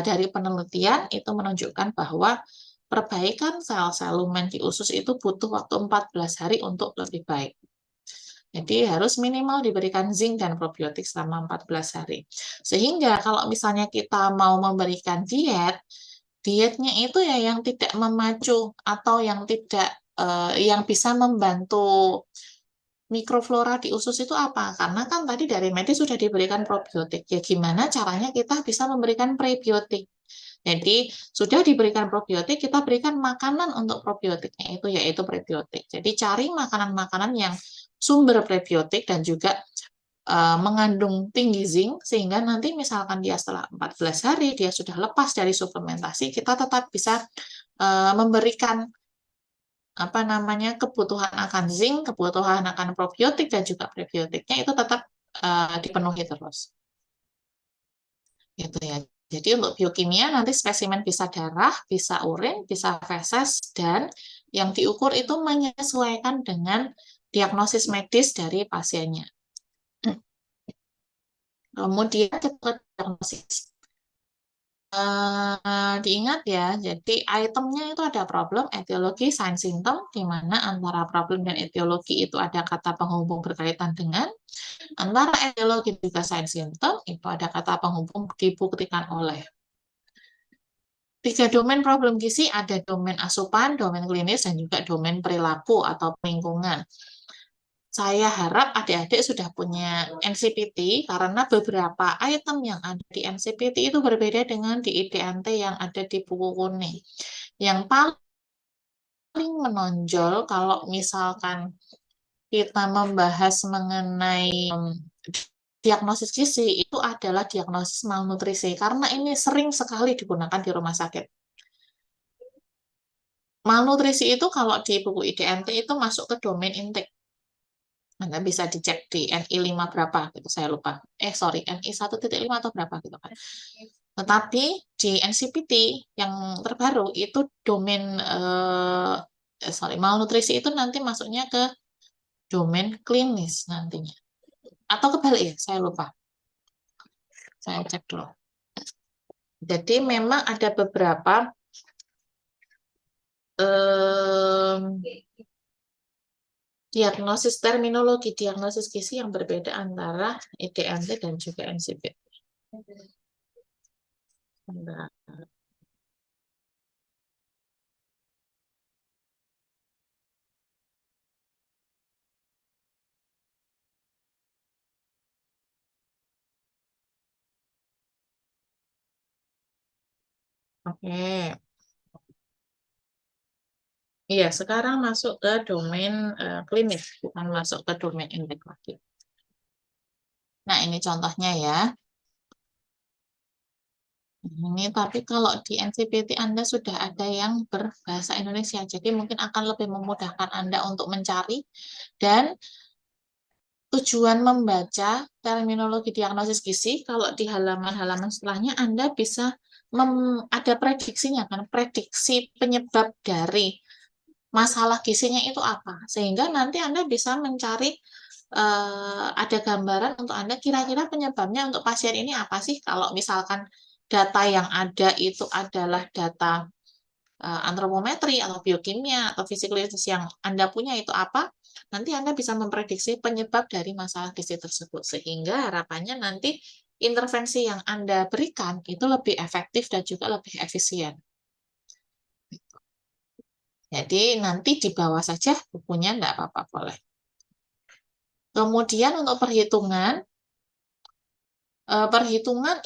dari penelitian itu menunjukkan bahwa perbaikan sel-sel lumen di usus itu butuh waktu 14 hari untuk lebih baik. Jadi harus minimal diberikan zinc dan probiotik selama 14 hari. Sehingga kalau misalnya kita mau memberikan dietnya itu ya yang tidak memacu atau yang tidak yang bisa membantu mikroflora di usus itu apa? Karena kan tadi dari medis sudah diberikan probiotik. Ya gimana caranya kita bisa memberikan prebiotik? Jadi sudah diberikan probiotik, kita berikan makanan untuk probiotiknya itu yaitu prebiotik. Jadi cari makanan-makanan yang sumber prebiotik dan juga mengandung tinggi zinc sehingga nanti misalkan dia setelah 14 hari dia sudah lepas dari suplementasi, kita tetap bisa memberikan kebutuhan akan zinc, kebutuhan akan probiotik dan juga prebiotiknya itu tetap dipenuhi terus. Gitu ya. Jadi untuk biokimia nanti spesimen bisa darah, bisa urin, bisa feses, dan yang diukur itu menyesuaikan dengan diagnosis medis dari pasiennya. Kemudian kita ke diagnosis. Diingat ya, jadi itemnya itu ada problem, etiologi, sign, symptom, di mana antara problem dan etiologi itu ada kata penghubung berkaitan dengan, antara etiologi juga sign, symptom, itu ada kata penghubung dibuktikan oleh. 3 domain problem gizi, ada domain asupan, domain klinis, dan juga domain perilaku atau lingkungan. Saya harap adik-adik sudah punya NCPT karena beberapa item yang ada di NCPT itu berbeda dengan di IDNT yang ada di buku kuning. Yang paling menonjol kalau misalkan kita membahas mengenai diagnosis gizi itu adalah diagnosis malnutrisi karena ini sering sekali digunakan di rumah sakit. Malnutrisi itu kalau di buku IDNT itu masuk ke domain intake. Anda bisa dicek di NI 5 berapa gitu, saya lupa. Sorry, NI 1.5 atau berapa gitu kan. Tetapi di NCPT yang terbaru itu domain malnutrisi itu nanti masuknya ke domain klinis nantinya. Atau kebalik ya, saya lupa. Saya cek dulu. Jadi memang ada beberapa diagnosis terminologi diagnosis gizi yang berbeda antara IDNT dan juga NCPT. Oke. Iya, sekarang masuk ke domain klinis, bukan masuk ke domain intake lagi. Nah, ini contohnya ya. Ini tapi kalau di NCPT Anda sudah ada yang berbahasa Indonesia, jadi mungkin akan lebih memudahkan Anda untuk mencari dan tujuan membaca terminologi diagnosis gizi, kalau di halaman-halaman setelahnya Anda bisa ada prediksinya kan, prediksi penyebab dari masalah gizinya itu apa, sehingga nanti Anda bisa mencari ada gambaran untuk Anda kira-kira penyebabnya untuk pasien ini apa sih. Kalau misalkan data yang ada itu adalah data antropometri atau biokimia atau fisikalitas yang Anda punya itu apa, nanti Anda bisa memprediksi penyebab dari masalah gizi tersebut, sehingga harapannya nanti intervensi yang Anda berikan itu lebih efektif dan juga lebih efisien. Jadi nanti di bawah saja bukunya, enggak apa-apa, boleh. Kemudian untuk perhitungan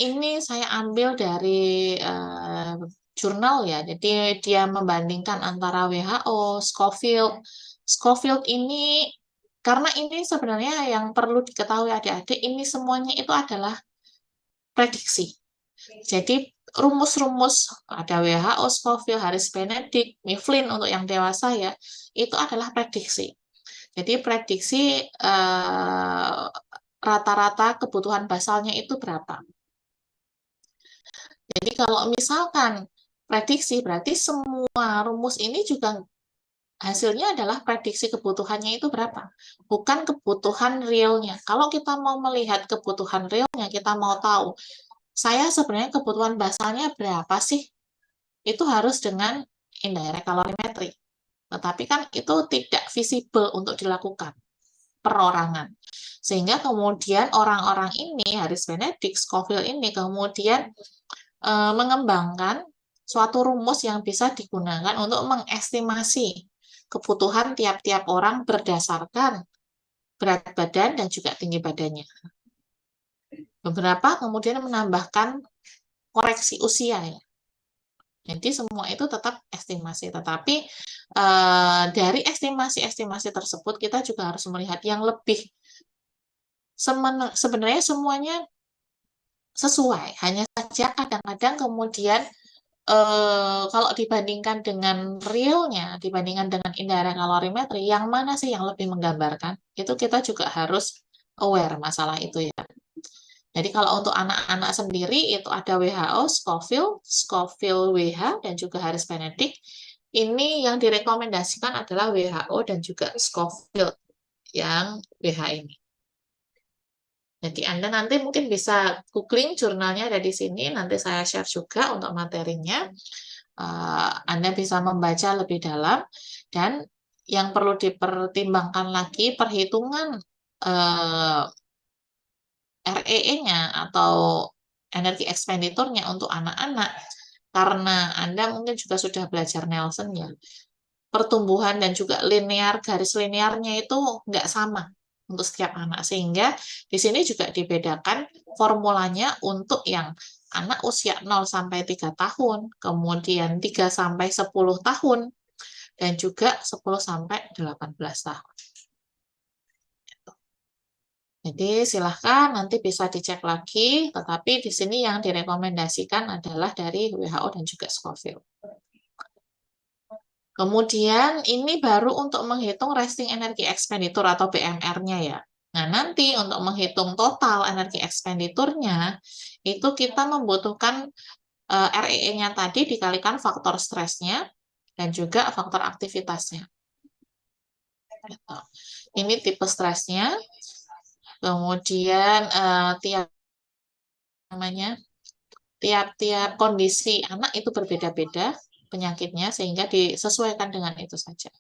ini saya ambil dari jurnal ya. Jadi dia membandingkan antara WHO, Scoville. Scoville ini karena ini sebenarnya yang perlu diketahui adik-adik, ini semuanya itu adalah prediksi. Jadi rumus-rumus ada WHO, Scoville, Harris Benedict, Mifflin untuk yang dewasa ya, itu adalah prediksi. Jadi prediksi rata-rata kebutuhan basalnya itu berapa. Jadi kalau misalkan prediksi, berarti semua rumus ini juga hasilnya adalah prediksi kebutuhannya itu berapa, bukan kebutuhan realnya. Kalau kita mau melihat kebutuhan realnya, kita mau tahu, saya sebenarnya kebutuhan basalnya berapa sih, itu harus dengan indirect calorimetry. Tetapi kan itu tidak visible untuk dilakukan perorangan. Sehingga kemudian orang-orang ini, Harris Benedict, Scoville ini kemudian mengembangkan suatu rumus yang bisa digunakan untuk mengestimasi kebutuhan tiap-tiap orang berdasarkan berat badan dan juga tinggi badannya. Beberapa kemudian menambahkan koreksi usia ya. Jadi semua itu tetap estimasi, tetapi dari estimasi-estimasi tersebut kita juga harus melihat yang lebih sebenarnya semuanya sesuai, hanya saja kadang-kadang kemudian kalau dibandingkan dengan realnya, dibandingkan dengan indirect calorimetry, yang mana sih yang lebih menggambarkan? Itu kita juga harus aware masalah itu ya. Jadi kalau untuk anak-anak sendiri itu ada WHO, Scoville, Scoville WH, dan juga Harris Benedict. Ini yang direkomendasikan adalah WHO dan juga Scoville yang WH ini. Jadi Anda nanti mungkin bisa googling jurnalnya ada di sini, nanti saya share juga untuk materinya. Anda bisa membaca lebih dalam dan yang perlu dipertimbangkan lagi perhitungan REE-nya atau energi ekspenditurnya untuk anak-anak, karena Anda mungkin juga sudah belajar Nelson ya, pertumbuhan dan juga garis linearnya itu nggak sama untuk setiap anak, sehingga di sini juga dibedakan formulanya untuk yang anak usia 0 sampai 3 tahun, kemudian 3 sampai 10 tahun, dan juga 10 sampai 18 tahun. Jadi silahkan nanti bisa dicek lagi, tetapi di sini yang direkomendasikan adalah dari WHO dan juga Scoville. Kemudian ini baru untuk menghitung resting energy expenditure atau BMR-nya ya. Nah, nanti untuk menghitung total energi ekspenditurnya, itu kita membutuhkan REE-nya tadi dikalikan faktor stresnya dan juga faktor aktivitasnya. Gitu. Ini tipe stresnya. Kemudian tiap kondisi anak itu berbeda-beda penyakitnya, sehingga disesuaikan dengan itu saja.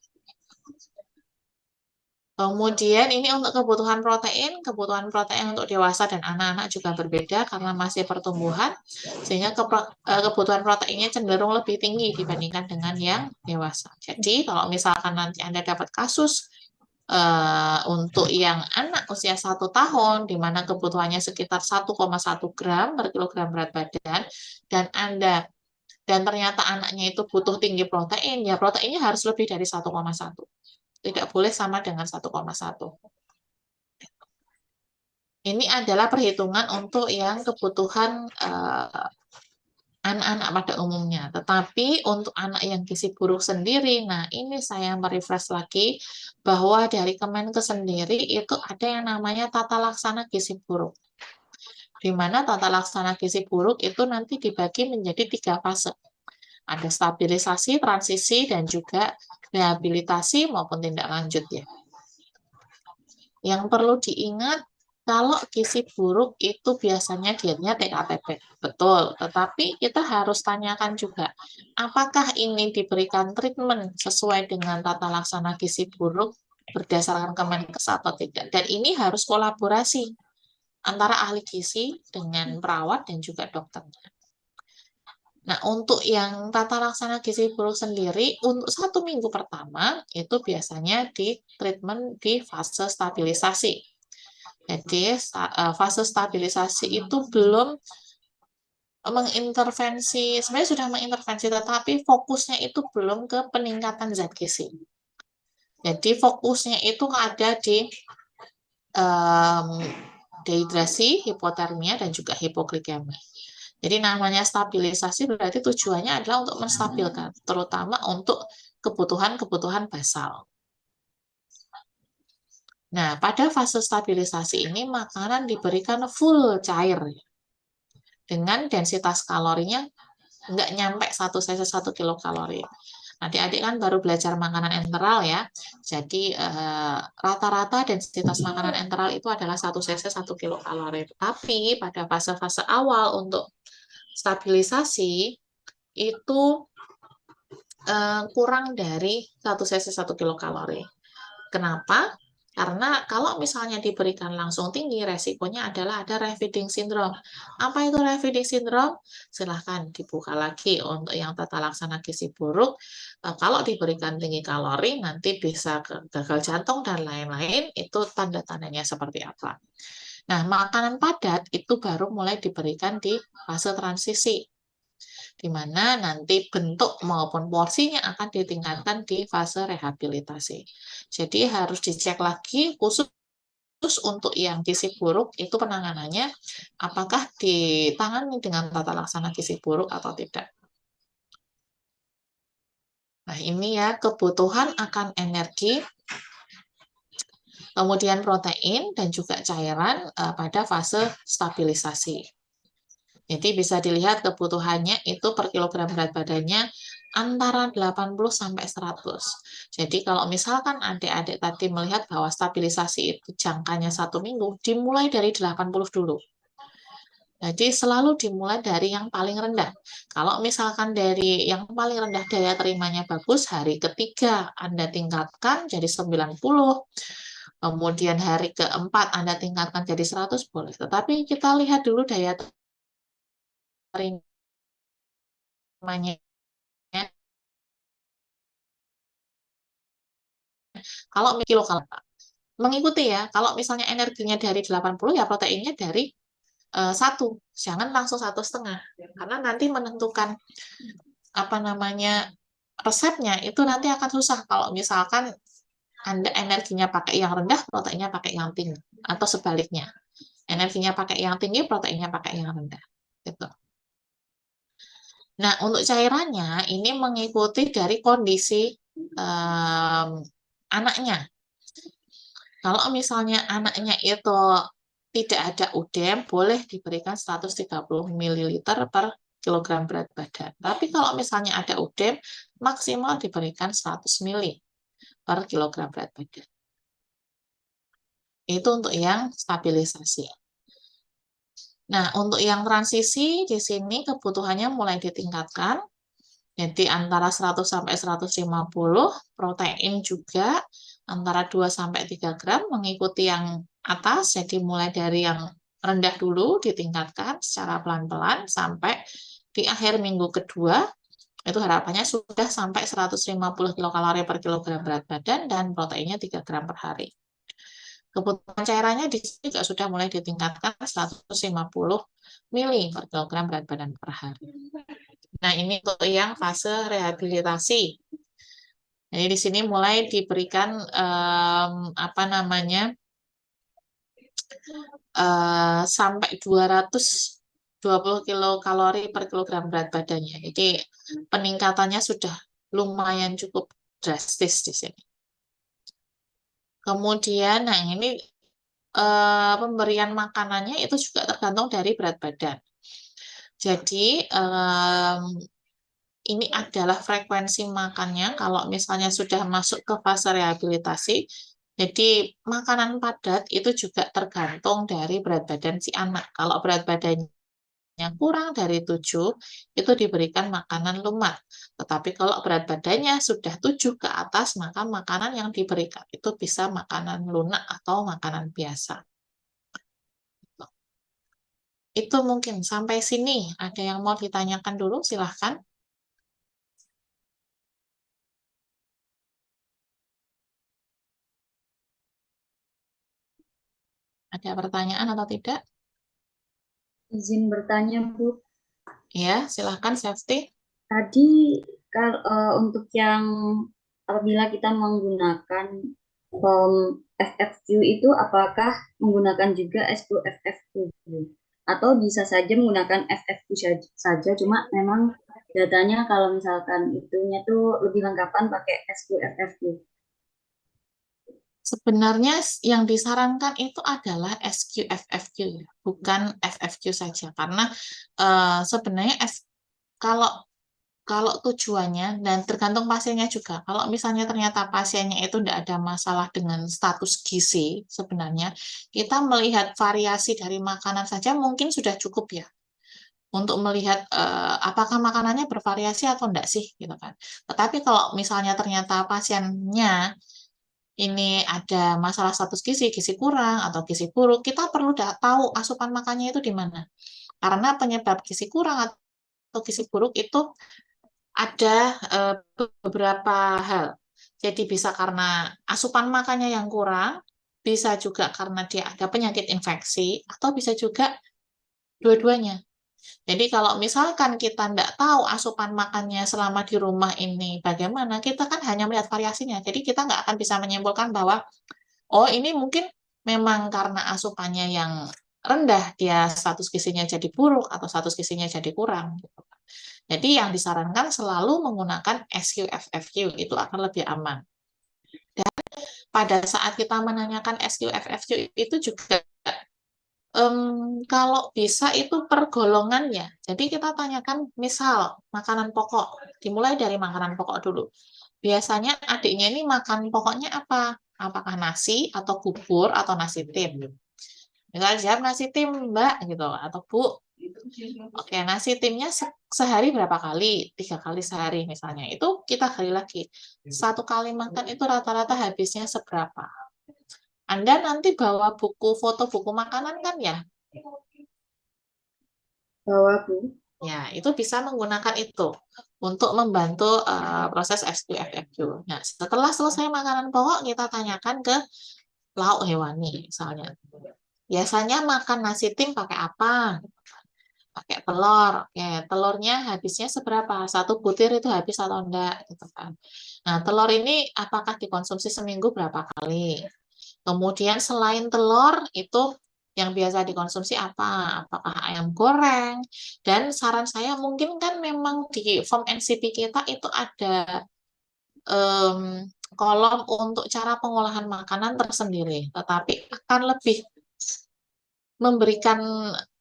Kemudian ini untuk kebutuhan protein untuk dewasa dan anak-anak juga berbeda karena masih pertumbuhan, sehingga kebutuhan proteinnya cenderung lebih tinggi dibandingkan dengan yang dewasa. Jadi kalau misalkan nanti Anda dapat kasus untuk yang anak usia 1 tahun, di mana kebutuhannya sekitar 1,1 gram per kilogram berat badan, dan ternyata anaknya itu butuh tinggi protein, ya proteinnya harus lebih dari 1,1. Tidak boleh sama dengan 1,1. Ini adalah perhitungan untuk yang kebutuhan anak-anak pada umumnya. Tetapi untuk anak yang gizi buruk sendiri, nah ini saya merefresh lagi bahwa dari Kemenkes sendiri itu ada yang namanya tata laksana gizi buruk. Di mana tata laksana gizi buruk itu nanti dibagi menjadi 3 fase. Ada stabilisasi, transisi, dan juga rehabilitasi maupun tindak lanjut ya. Yang perlu diingat, kalau gizi buruk itu biasanya dietnya TKTP, betul. Tetapi kita harus tanyakan juga, apakah ini diberikan treatment sesuai dengan tata laksana gizi buruk berdasarkan Kemenkes atau tidak. Dan ini harus kolaborasi antara ahli gizi dengan perawat dan juga dokternya. Nah, untuk yang tata laksana gizi buruk sendiri, untuk 1 minggu pertama, itu biasanya di treatment di fase stabilisasi. Jadi, fase stabilisasi itu belum mengintervensi, sebenarnya sudah mengintervensi, tetapi fokusnya itu belum ke peningkatan zat gizi. Jadi, fokusnya itu ada di dehidrasi, hipotermia, dan juga hipoglikemia. Jadi namanya stabilisasi berarti tujuannya adalah untuk menstabilkan, terutama untuk kebutuhan-kebutuhan basal. Nah, pada fase stabilisasi ini makanan diberikan full cair dengan densitas kalorinya nggak nyampe 1 cc 1 kilokalori. Adik-adik kan baru belajar makanan enteral ya. Jadi rata-rata densitas makanan enteral itu adalah 1 cc 1 kilokalori. Tapi pada fase-fase awal untuk stabilisasi itu kurang dari 1 cc 1 kilokalori. Kenapa? Karena kalau misalnya diberikan langsung tinggi, resikonya adalah ada refeeding syndrome. Apa itu refeeding syndrome? Silahkan dibuka lagi untuk yang tata laksana gizi buruk. Kalau diberikan tinggi kalori, nanti bisa gagal jantung dan lain-lain. Itu tanda-tandanya seperti apa. Nah, makanan padat itu baru mulai diberikan di fase transisi, di mana nanti bentuk maupun porsinya akan ditingkatkan di fase rehabilitasi. Jadi harus dicek lagi khusus untuk yang gizi buruk itu penanganannya apakah ditangani dengan tata laksana gizi buruk atau tidak. Nah, ini ya kebutuhan akan energi, kemudian protein dan juga cairan pada fase stabilisasi. Jadi bisa dilihat kebutuhannya itu per kilogram berat badannya antara 80 sampai 100. Jadi kalau misalkan adik-adik tadi melihat bahwa stabilisasi itu jangkanya 1 minggu, dimulai dari 80 dulu. Jadi selalu dimulai dari yang paling rendah. Kalau misalkan dari yang paling rendah daya terimanya bagus, hari ketiga Anda tingkatkan jadi 90, kemudian hari keempat Anda tingkatkan jadi 100, boleh. Tetapi kita lihat dulu daya terimanya. Kalau kilokal mengikuti ya, kalau misalnya energinya dari 80 ya proteinnya dari 1, jangan langsung 1,5, karena nanti menentukan apa namanya resepnya itu nanti akan susah kalau misalkan Anda energinya pakai yang rendah, proteinnya pakai yang tinggi, atau sebaliknya, energinya pakai yang tinggi, proteinnya pakai yang rendah, gitu. Nah, untuk cairannya ini mengikuti dari kondisi anaknya. Kalau misalnya anaknya itu tidak ada UDEM, boleh diberikan 130 ml per kilogram berat badan. Tapi kalau misalnya ada UDEM, maksimal diberikan 100 ml per kilogram berat badan. Itu untuk yang stabilisasi. Nah, untuk yang transisi di sini kebutuhannya mulai ditingkatkan. Jadi antara 100 sampai 150, protein juga antara 2 sampai 3 gram mengikuti yang atas. Jadi mulai dari yang rendah dulu ditingkatkan secara pelan-pelan sampai di akhir minggu kedua itu harapannya sudah sampai 150 kilokalori per kilogram berat badan dan proteinnya 3 gram per hari. Kebutuhan cairannya di sini juga sudah mulai ditingkatkan 150 mili per kilogram berat badan per hari. Nah, ini untuk yang fase rehabilitasi. Jadi di sini mulai diberikan apa namanya sampai 220 kilokalori per kilogram berat badannya. Jadi peningkatannya sudah lumayan cukup drastis di sini. Kemudian, nah ini pemberian makanannya itu juga tergantung dari berat badan. Jadi ini adalah frekuensi makannya kalau misalnya sudah masuk ke fase rehabilitasi. Jadi makanan padat itu juga tergantung dari berat badan si anak. Kalau berat badannya kurang dari 7, itu diberikan makanan lumat. Tetapi kalau berat badannya sudah 7 ke atas, maka makanan yang diberikan itu bisa makanan lunak atau makanan biasa. Itu mungkin sampai sini. Ada yang mau ditanyakan dulu? Silahkan. Ada pertanyaan atau tidak? Izin bertanya, Bu. Ya, silahkan Safety. Tadi untuk yang apabila kita menggunakan FFQ itu apakah menggunakan juga S2FFQ atau bisa saja menggunakan FFQ saja, cuma memang datanya kalau misalkan itunya tuh lebih lengkapan pakai S2FFQ. Sebenarnya yang disarankan itu adalah SQFFQ, bukan FFQ saja. Karena sebenarnya kalau tujuannya, dan tergantung pasiennya juga, kalau misalnya ternyata pasiennya itu tidak ada masalah dengan status gizi, sebenarnya kita melihat variasi dari makanan saja mungkin sudah cukup ya, untuk melihat apakah makanannya bervariasi atau enggak sih, gitu kan. Tetapi kalau misalnya ternyata pasiennya ini ada masalah status gizi, gizi kurang atau gizi buruk, kita perlu tahu asupan makannya itu di mana. Karena penyebab gizi kurang atau gizi buruk itu ada beberapa hal. Jadi bisa karena asupan makannya yang kurang, bisa juga karena dia ada penyakit infeksi, atau bisa juga dua-duanya. Jadi kalau misalkan kita tidak tahu asupan makannya selama di rumah ini bagaimana, kita kan hanya melihat variasinya. Jadi kita nggak akan bisa menyimpulkan bahwa, oh ini mungkin memang karena asupannya yang rendah, dia status gizinya jadi buruk atau status gizinya jadi kurang. Jadi yang disarankan selalu menggunakan SQFFQ, itu akan lebih aman. Dan pada saat kita menanyakan SQFFQ itu juga Kalau bisa itu per golongan ya. Jadi kita tanyakan misal makanan pokok, dimulai dari makanan pokok dulu. Biasanya adiknya ini makan pokoknya apa? Apakah nasi atau bubur atau nasi tim? Misalnya jawab nasi tim Mbak gitu atau Bu. Oke, nasi timnya sehari berapa kali? 3 kali sehari misalnya. Itu kita gali lagi. 1 kali makan itu rata-rata habisnya seberapa? Anda nanti bawa buku foto buku makanan kan ya? Bawa, Bu. Ya, itu bisa menggunakan itu untuk membantu proses SQFFQ. Nah, setelah selesai makanan pokok, kita tanyakan ke lauk hewani misalnya. Biasanya makan nasi tim pakai apa? Pakai telur. Oke, telurnya habisnya seberapa? 1 butir itu habis atau enggak? Gitu kan. Nah, telur ini apakah dikonsumsi seminggu berapa kali? Kemudian selain telur itu yang biasa dikonsumsi apa? Apakah ayam goreng? Dan saran saya mungkin kan memang di form NCP kita itu ada kolom untuk cara pengolahan makanan tersendiri, tetapi akan lebih memberikan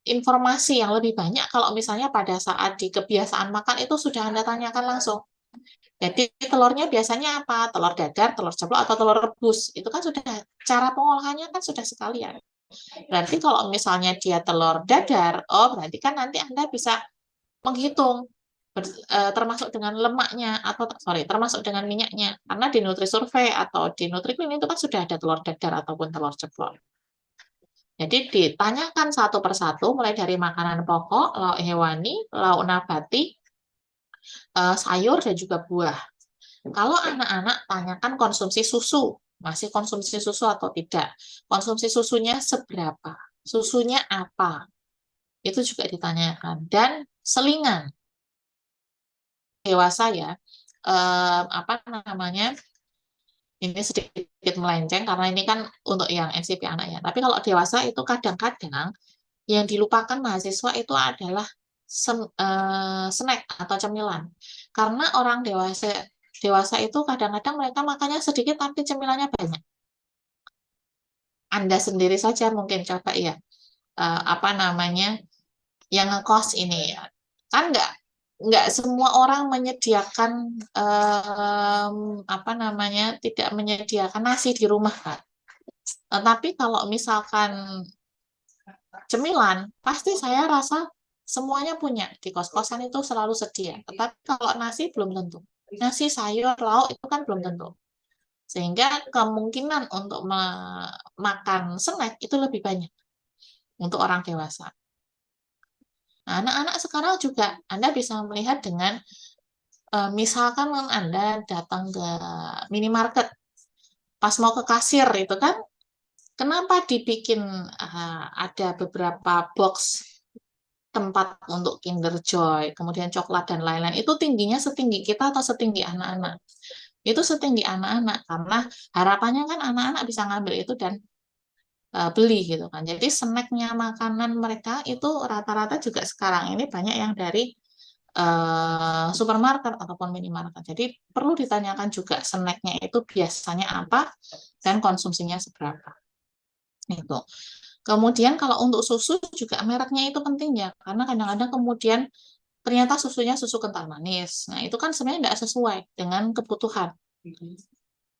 informasi yang lebih banyak kalau misalnya pada saat di kebiasaan makan itu sudah Anda tanyakan langsung. Jadi telurnya biasanya apa? Telur dadar, telur ceplok, atau telur rebus. Itu kan sudah cara pengolahannya kan sudah sekalian. Berarti kalau misalnya dia telur dadar, oh berarti kan nanti Anda bisa menghitung termasuk dengan lemaknya atau sorry termasuk dengan minyaknya karena di Nutrisurvey atau di NutriClean itu kan sudah ada telur dadar ataupun telur ceplok. Jadi ditanyakan satu persatu mulai dari makanan pokok, lauk hewani, lauk nabati, sayur dan juga buah. Kalau anak-anak tanyakan konsumsi susu, masih konsumsi susu atau tidak? Konsumsi susunya seberapa? Susunya apa? Itu juga ditanyakan. Dan selingan dewasa ya, apa namanya? Ini sedikit melenceng karena ini kan untuk yang NCP anak ya. Tapi kalau dewasa itu kadang-kadang yang dilupakan mahasiswa itu adalah snack atau cemilan. Karena orang dewasa dewasa itu kadang-kadang mereka makannya sedikit tapi cemilannya banyak. Anda sendiri saja mungkin coba ya, apa namanya, yang ngekos ini ya. Kan nggak semua orang menyediakan apa namanya, tidak menyediakan nasi di rumah kan. Tapi kalau misalkan cemilan, pasti saya rasa semuanya punya. Di kos-kosan itu selalu sedia. Tetapi kalau nasi belum tentu. Nasi, sayur, lauk itu kan belum tentu. Sehingga kemungkinan untuk makan snack itu lebih banyak untuk orang dewasa. Nah, anak-anak sekarang juga Anda bisa melihat dengan misalkan Anda datang ke minimarket, pas mau ke kasir itu kan, kenapa dibikin ada beberapa box tempat untuk Kinder Joy, kemudian coklat dan lain-lain, itu tingginya setinggi kita atau setinggi anak-anak? Itu setinggi anak-anak, karena harapannya kan anak-anak bisa ngambil itu dan beli gitu kan. Jadi snacknya makanan mereka itu rata-rata juga sekarang ini banyak yang dari supermarket ataupun minimarket. Jadi perlu ditanyakan juga snacknya itu biasanya apa dan konsumsinya seberapa. Itu. Kemudian kalau untuk susu juga mereknya itu penting ya, karena kadang-kadang kemudian ternyata susunya susu kental manis. Nah, itu kan sebenarnya tidak sesuai dengan kebutuhan.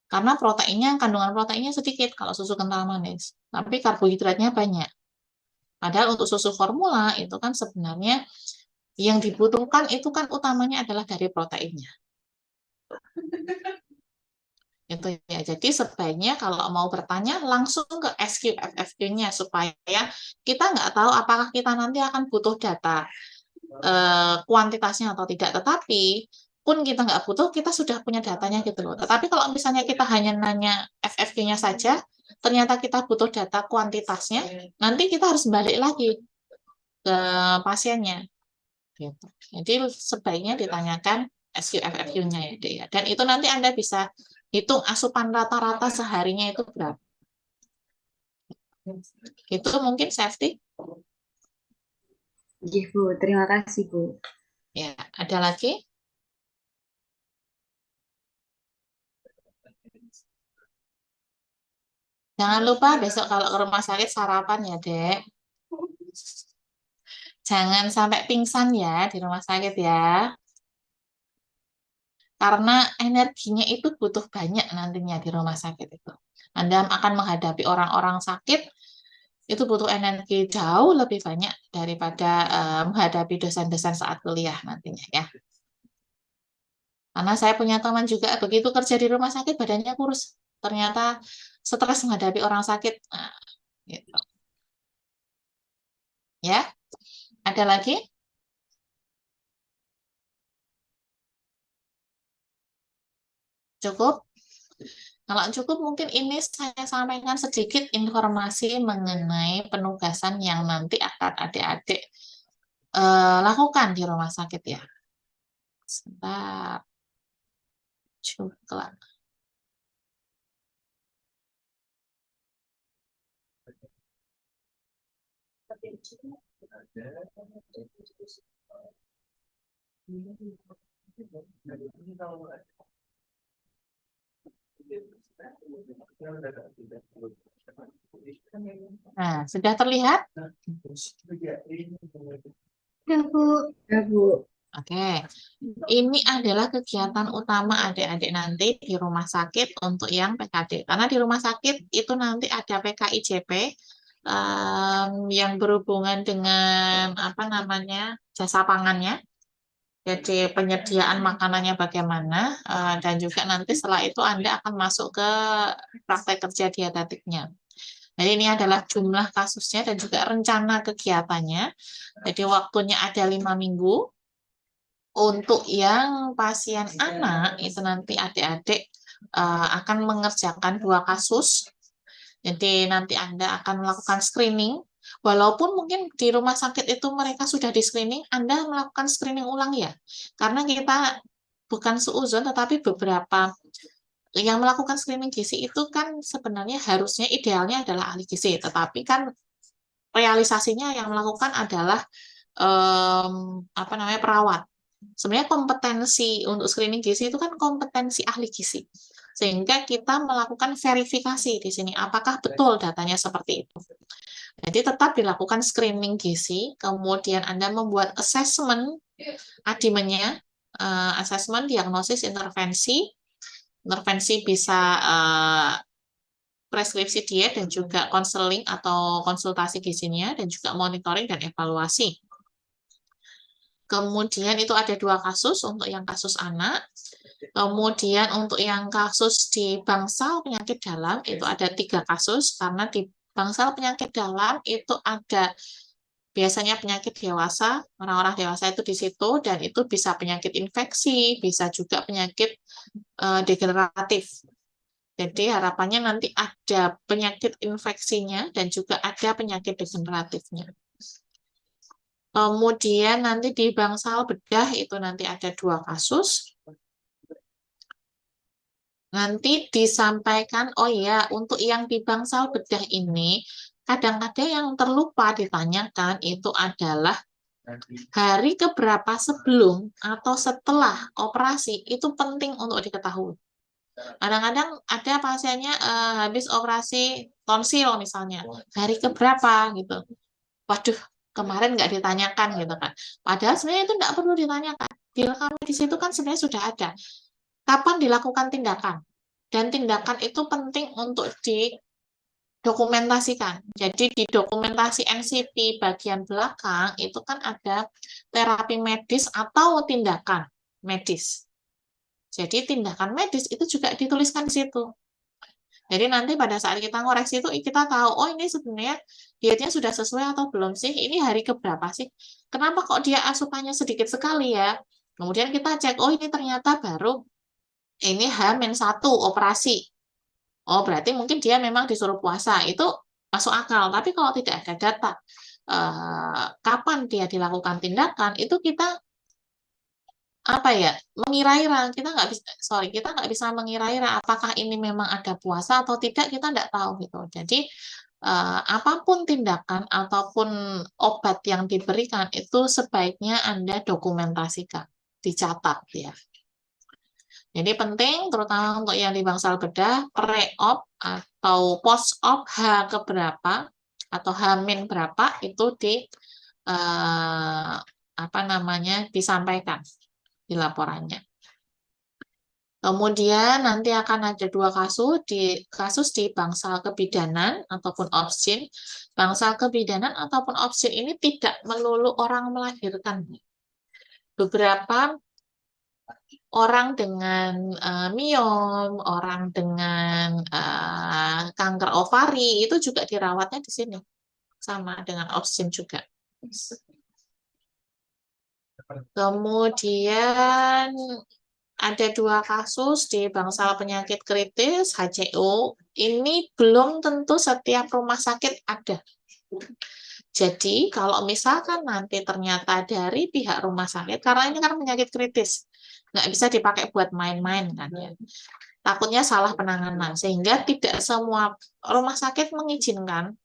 Karena proteinnya, kandungan proteinnya sedikit kalau susu kental manis, tapi karbohidratnya banyak. Padahal untuk susu formula itu kan sebenarnya yang dibutuhkan itu kan utamanya adalah dari proteinnya. Itu ya. Jadi sebaiknya kalau mau bertanya langsung ke SQFFQ-nya supaya kita nggak tahu apakah kita nanti akan butuh data kuantitasnya atau tidak. Tetapi pun kita nggak butuh, kita sudah punya datanya gitu loh. Tetapi kalau misalnya kita hanya nanya FFQ-nya saja, ternyata kita butuh data kuantitasnya, nanti kita harus balik lagi ke pasiennya. Gitu. Jadi sebaiknya ditanyakan SQFFQ-nya ya, Dek, ya. Dan itu nanti Anda bisa hitung asupan rata-rata seharinya itu berapa. Itu mungkin safety. Iya, Bu. Terima kasih, Bu. Ya, ada lagi? Jangan lupa besok kalau ke rumah sakit sarapan ya, Dek. Jangan sampai pingsan ya di rumah sakit ya. Karena energinya itu butuh banyak nantinya di rumah sakit itu. Anda akan menghadapi orang-orang sakit, itu butuh energi jauh lebih banyak daripada menghadapi dosen-dosen saat kuliah nantinya ya. Karena saya punya teman juga begitu kerja di rumah sakit badannya kurus. Ternyata stres menghadapi orang sakit. Nah, gitu. Ya, ada lagi? Cukup? Kalau cukup mungkin ini saya sampaikan sedikit informasi mengenai penugasan yang nanti akan adik-adik lakukan di rumah sakit ya. Sebentar. Cukup. Nah, sudah terlihat? Ya, Bu. Ya, Bu. Oke, ini adalah kegiatan utama adik-adik nanti di rumah sakit untuk yang PKD. Karena di rumah sakit itu nanti ada PKIJP yang berhubungan dengan apa namanya jasa pangannya. Jadi penyediaan makanannya bagaimana, dan juga nanti setelah itu Anda akan masuk ke praktek kerja dietetiknya. Jadi ini adalah jumlah kasusnya dan juga rencana kegiatannya. Jadi waktunya ada 5 minggu. Untuk yang pasien anak itu nanti adik-adik akan mengerjakan 2 kasus. Jadi nanti Anda akan melakukan screening. Walaupun mungkin di rumah sakit itu mereka sudah di screening, Anda melakukan screening ulang ya. Karena kita bukan seuzon, tetapi beberapa yang melakukan screening gizi itu kan sebenarnya harusnya idealnya adalah ahli gizi, tetapi kan realisasinya yang melakukan adalah apa namanya perawat. Sebenarnya kompetensi untuk screening gizi itu kan kompetensi ahli gizi. Sehingga kita melakukan verifikasi di sini apakah betul datanya seperti itu. Jadi tetap dilakukan screening gizi, kemudian Anda membuat assessment adimennya, assessment, diagnosis, intervensi. Intervensi bisa preskripsi diet dan juga konseling atau konsultasi gizinya dan juga monitoring dan evaluasi. Kemudian itu ada 2 kasus untuk yang kasus anak. Kemudian untuk yang kasus di bangsal penyakit dalam itu ada 3 kasus karena di bangsal penyakit dalam itu ada biasanya penyakit dewasa, orang-orang dewasa itu di situ dan itu bisa penyakit infeksi, bisa juga penyakit degeneratif. Jadi harapannya nanti ada penyakit infeksinya dan juga ada penyakit degeneratifnya. Kemudian nanti di bangsal bedah itu nanti ada 2 kasus. Nanti disampaikan, oh ya, untuk yang di bangsal bedah ini, kadang-kadang yang terlupa ditanyakan itu adalah hari keberapa sebelum atau setelah operasi, itu penting untuk diketahui. Kadang-kadang ada pasiennya habis operasi tonsil misalnya, hari keberapa gitu. Waduh, kemarin nggak ditanyakan gitu kan. Padahal sebenarnya itu nggak perlu ditanyakan. Di rekam medis itu kan sebenarnya sudah ada. Kapan dilakukan tindakan? Dan tindakan itu penting untuk didokumentasikan. Jadi di dokumentasi NCP bagian belakang itu kan ada terapi medis atau tindakan medis. Jadi tindakan medis itu juga dituliskan di situ. Jadi nanti pada saat kita ngoreksi itu kita tahu, oh ini sebenarnya dietnya sudah sesuai atau belum sih? Ini hari keberapa sih? Kenapa kok dia asupannya sedikit sekali ya? Kemudian kita cek, oh ini ternyata baru ini H-1 operasi. Oh berarti mungkin dia memang disuruh puasa. Itu masuk akal. Tapi kalau tidak ada data kapan dia dilakukan tindakan, itu kita apa ya mengira-ira kita nggak bisa mengira-ira apakah ini memang ada puasa atau tidak kita nggak tahu gitu jadi apapun tindakan ataupun obat yang diberikan itu sebaiknya Anda dokumentasikan dicatat ya jadi penting terutama untuk yang di bangsal bedah pre-op atau post-op H keberapa atau H-min berapa itu disampaikan di laporannya. Kemudian nanti akan ada dua kasus di bangsal kebidanan ataupun obscene. Bangsal kebidanan ataupun obscene ini tidak melulu orang melahirkan. Beberapa orang dengan miom, orang dengan kanker ovari itu juga dirawatnya di sini. Sama dengan obscene juga. Kemudian ada dua kasus di bangsal penyakit kritis HCO. Ini belum tentu setiap rumah sakit ada. Jadi kalau misalkan nanti ternyata dari pihak rumah sakit, karena ini kan penyakit kritis, nggak bisa dipakai buat main-main kan ya. Takutnya salah penanganan, sehingga tidak semua rumah sakit mengizinkan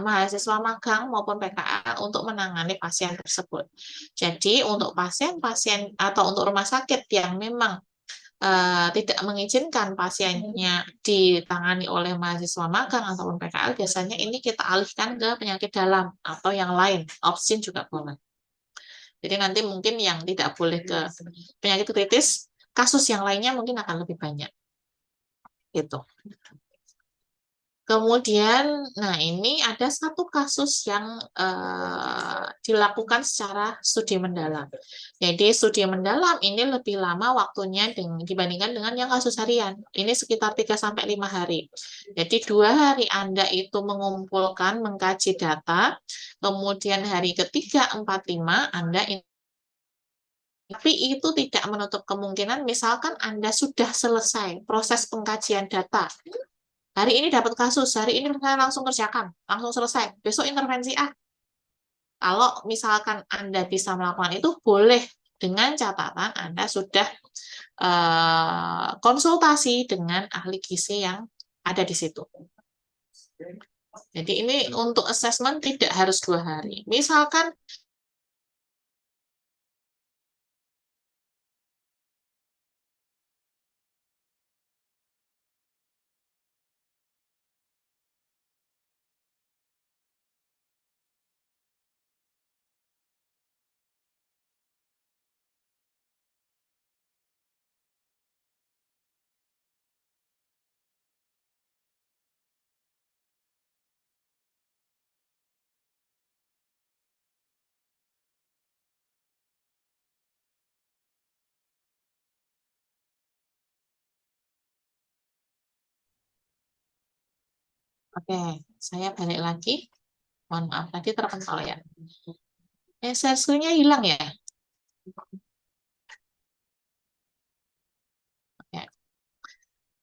mahasiswa magang maupun PKL untuk menangani pasien tersebut. Jadi untuk pasien-pasien atau untuk rumah sakit yang memang tidak mengizinkan pasiennya ditangani oleh mahasiswa magang ataupun PKL, biasanya ini kita alihkan ke penyakit dalam atau yang lain, obscene juga boleh. Jadi nanti mungkin yang tidak boleh ke penyakit kritis, kasus yang lainnya mungkin akan lebih banyak. Gitu. Kemudian, nah ini ada satu kasus yang dilakukan secara studi mendalam. Jadi studi mendalam ini lebih lama waktunya dibandingkan dengan yang kasus harian. Ini sekitar 3-5 hari. Jadi 2 hari Anda itu mengumpulkan, mengkaji data, kemudian hari ketiga, 4, 5 Anda tapi itu tidak menutup kemungkinan misalkan Anda sudah selesai proses pengkajian data. Hari ini dapat kasus, hari ini misalnya langsung kerjakan, langsung selesai. Besok intervensi A. Kalau misalkan Anda bisa melakukan itu, boleh dengan catatan Anda sudah konsultasi dengan ahli gizi yang ada di situ. Jadi ini untuk assessment tidak harus 2 hari. Misalkan oke, saya balik lagi. Mohon maaf, tadi terpental ya. Share screen-nya hilang ya? Oke.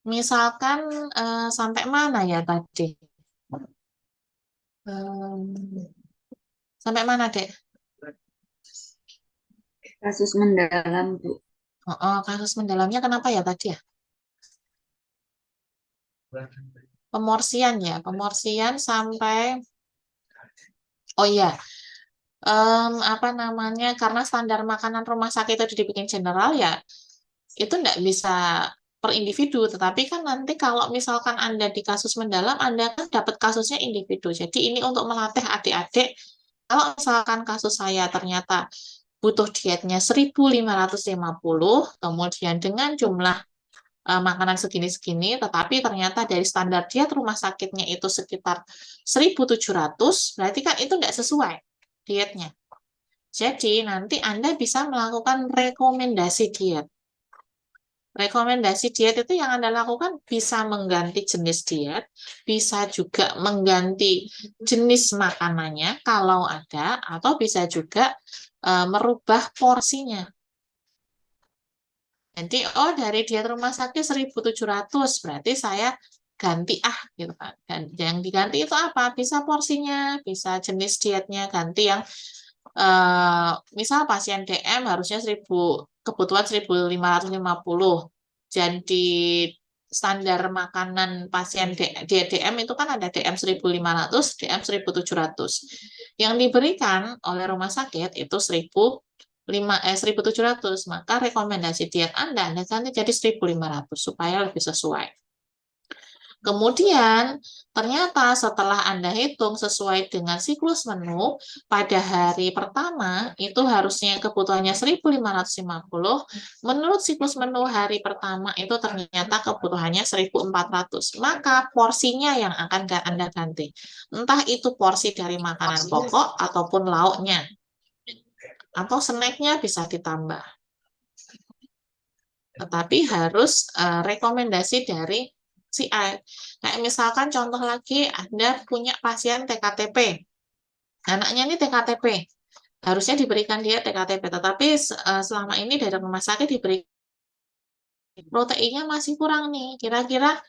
Misalkan sampai mana ya tadi? Sampai mana, Dek? Kasus mendalam, Bu. Kasus mendalamnya kenapa ya tadi ya? Pemorsian ya, pemorsian sampai, oh iya, karena standar makanan rumah sakit itu dibikin general ya, itu enggak bisa per individu, tetapi kan nanti kalau misalkan Anda di kasus mendalam, Anda kan dapat kasusnya individu. Jadi ini untuk melatih adik-adik, kalau misalkan kasus saya ternyata butuh dietnya 1.550, kemudian dengan jumlah makanan segini-segini, tetapi ternyata dari standar diet rumah sakitnya itu sekitar 1.700, berarti kan itu enggak sesuai dietnya. Jadi nanti Anda bisa melakukan rekomendasi diet. Rekomendasi diet itu yang Anda lakukan bisa mengganti jenis diet, bisa juga mengganti jenis makanannya kalau ada, atau bisa juga merubah porsinya. Jadi, dari diet rumah sakit 1.700, berarti saya ganti gitu kan. Dan yang diganti itu apa? Bisa porsinya, bisa jenis dietnya, ganti yang misal pasien DM harusnya kebutuhan 1.550. Jadi standar makanan pasien DM itu kan ada DM 1.500, DM 1.700. Yang diberikan oleh rumah sakit itu 1.700, maka rekomendasi diet Anda ganti jadi 1.500 supaya lebih sesuai. Kemudian, ternyata setelah Anda hitung sesuai dengan siklus menu, pada hari pertama itu harusnya kebutuhannya 1.550, menurut siklus menu hari pertama itu ternyata kebutuhannya 1.400. Maka porsinya yang akan Anda ganti. Entah itu porsi dari makanan pokok ataupun lauknya. Atau snacknya bisa ditambah. Tetapi harus rekomendasi dari si A. Kayak misalkan contoh lagi, Anda punya pasien TKTP. Anaknya ini TKTP. Harusnya diberikan dia TKTP. Tetapi selama ini dari rumah sakit diberi proteinnya masih kurang nih. Kira-kira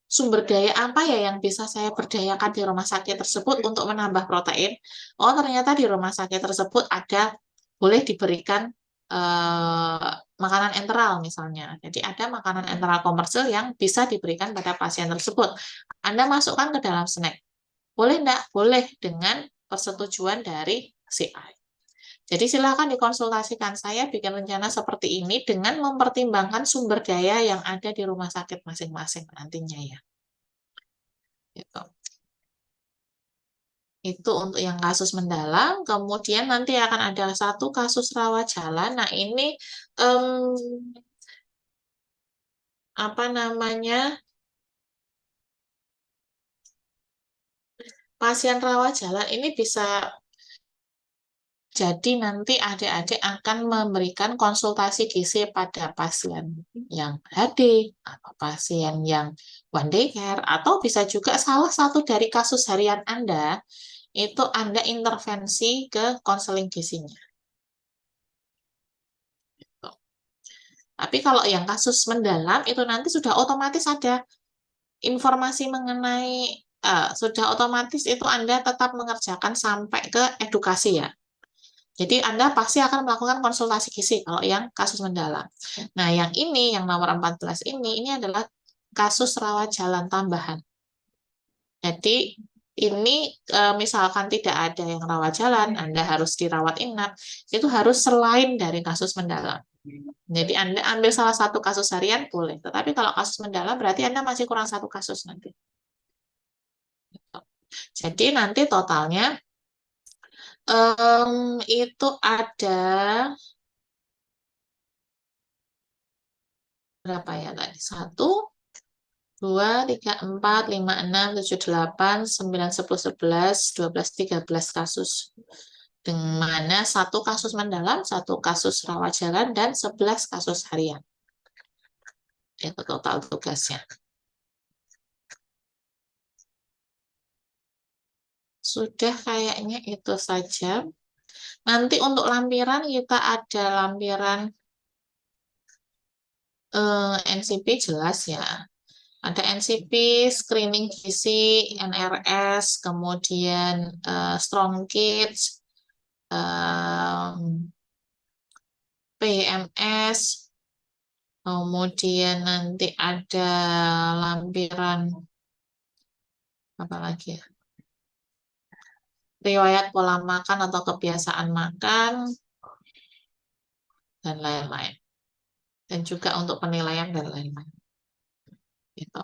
sumber daya apa ya yang bisa saya berdayakan di rumah sakit tersebut untuk menambah protein? Oh, ternyata di rumah sakit tersebut ada, boleh diberikan makanan enteral misalnya. Jadi ada makanan enteral komersil yang bisa diberikan pada pasien tersebut. Anda masukkan ke dalam snack. Boleh enggak? Boleh dengan persetujuan dari si A. Jadi silakan dikonsultasikan. Saya bikin rencana seperti ini dengan mempertimbangkan sumber daya yang ada di rumah sakit masing-masing nantinya ya. Gitu. Itu untuk yang kasus mendalam. Kemudian nanti akan ada satu kasus rawat jalan. Nah ini apa namanya, pasien rawat jalan ini bisa jadi nanti adik-adik akan memberikan konsultasi gizi pada pasien yang HD atau pasien yang one day care, atau bisa juga salah satu dari kasus harian Anda itu Anda intervensi ke konseling gizinya. Tapi kalau yang kasus mendalam itu nanti sudah otomatis ada informasi mengenai, sudah otomatis itu Anda tetap mengerjakan sampai ke edukasi ya. Jadi Anda pasti akan melakukan konsultasi gizi kalau yang kasus mendalam. Nah, yang ini, yang nomor 14 ini adalah kasus rawat jalan tambahan. Jadi ini misalkan tidak ada yang rawat jalan, Anda harus dirawat inap, itu harus selain dari kasus mendalam. Jadi Anda ambil salah satu kasus harian boleh, tetapi kalau kasus mendalam berarti Anda masih kurang satu kasus nanti. Jadi nanti totalnya itu ada berapa ya tadi? 1, 2, 3, 4, 5, 6, 7, 8, 9, 10, 11, 12, 13 kasus. Dengan mana satu kasus mendalam, satu kasus rawat jalan, dan 11 kasus harian. Itu total tugasnya. Sudah kayaknya itu saja. Nanti untuk lampiran kita ada lampiran NCP jelas ya. Ada NCP, screening gizi, NRS, kemudian Strong Kids, PMS, kemudian nanti ada lampiran apa lagi ya? Riwayat pola makan atau kebiasaan makan, dan lain-lain. Dan juga untuk penilaian dan lain-lain. Gitu.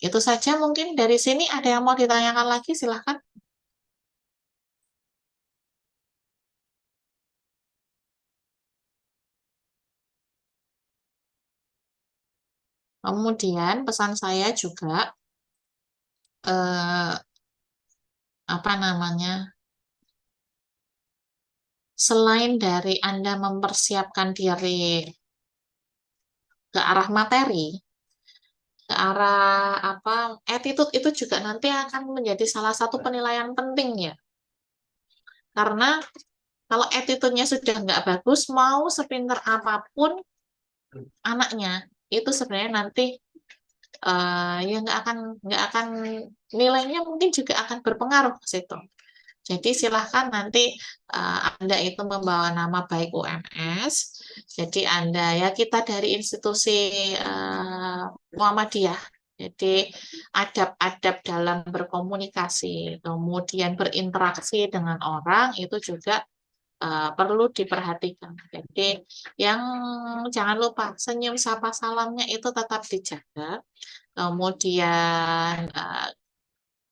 Itu saja mungkin dari sini. Ada yang mau ditanyakan lagi, silahkan. Kemudian pesan saya juga apa namanya, selain dari Anda mempersiapkan diri ke arah materi, ke arah apa attitude itu juga nanti akan menjadi salah satu penilaian penting ya. Karena kalau attitude-nya sudah nggak bagus, mau sepinter apapun anaknya, itu sebenarnya nanti ya nggak akan nilainya mungkin juga akan berpengaruh ke situ. Jadi silahkan nanti Anda itu membawa nama baik UMS. Jadi Anda ya, kita dari institusi Muhammadiyah. Jadi adab-adab dalam berkomunikasi, kemudian berinteraksi dengan orang itu juga perlu diperhatikan. Jadi yang jangan lupa senyum sapa salamnya itu tetap dijaga. Kemudian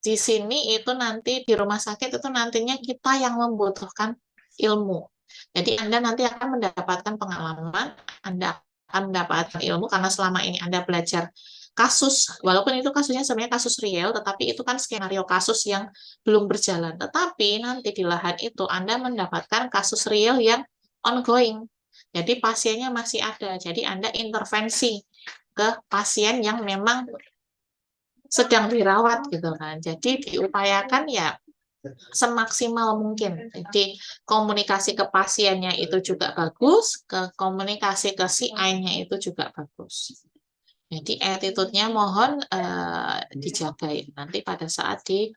di sini itu nanti di rumah sakit itu nantinya kita yang membutuhkan ilmu. Jadi Anda nanti akan mendapatkan pengalaman, Anda akan mendapatkan ilmu karena selama ini Anda belajar kasus, walaupun itu kasusnya sebenarnya kasus real, tetapi itu kan skenario kasus yang belum berjalan. Tetapi nanti di lahan itu Anda mendapatkan kasus real yang ongoing. Jadi pasiennya masih ada. Jadi Anda intervensi ke pasien yang memang sedang dirawat gitu kan. Jadi diupayakan ya semaksimal mungkin. Jadi komunikasi ke pasiennya itu juga bagus, komunikasi ke CI-nya itu juga bagus. Jadi attitude-nya mohon dijaga nanti pada saat di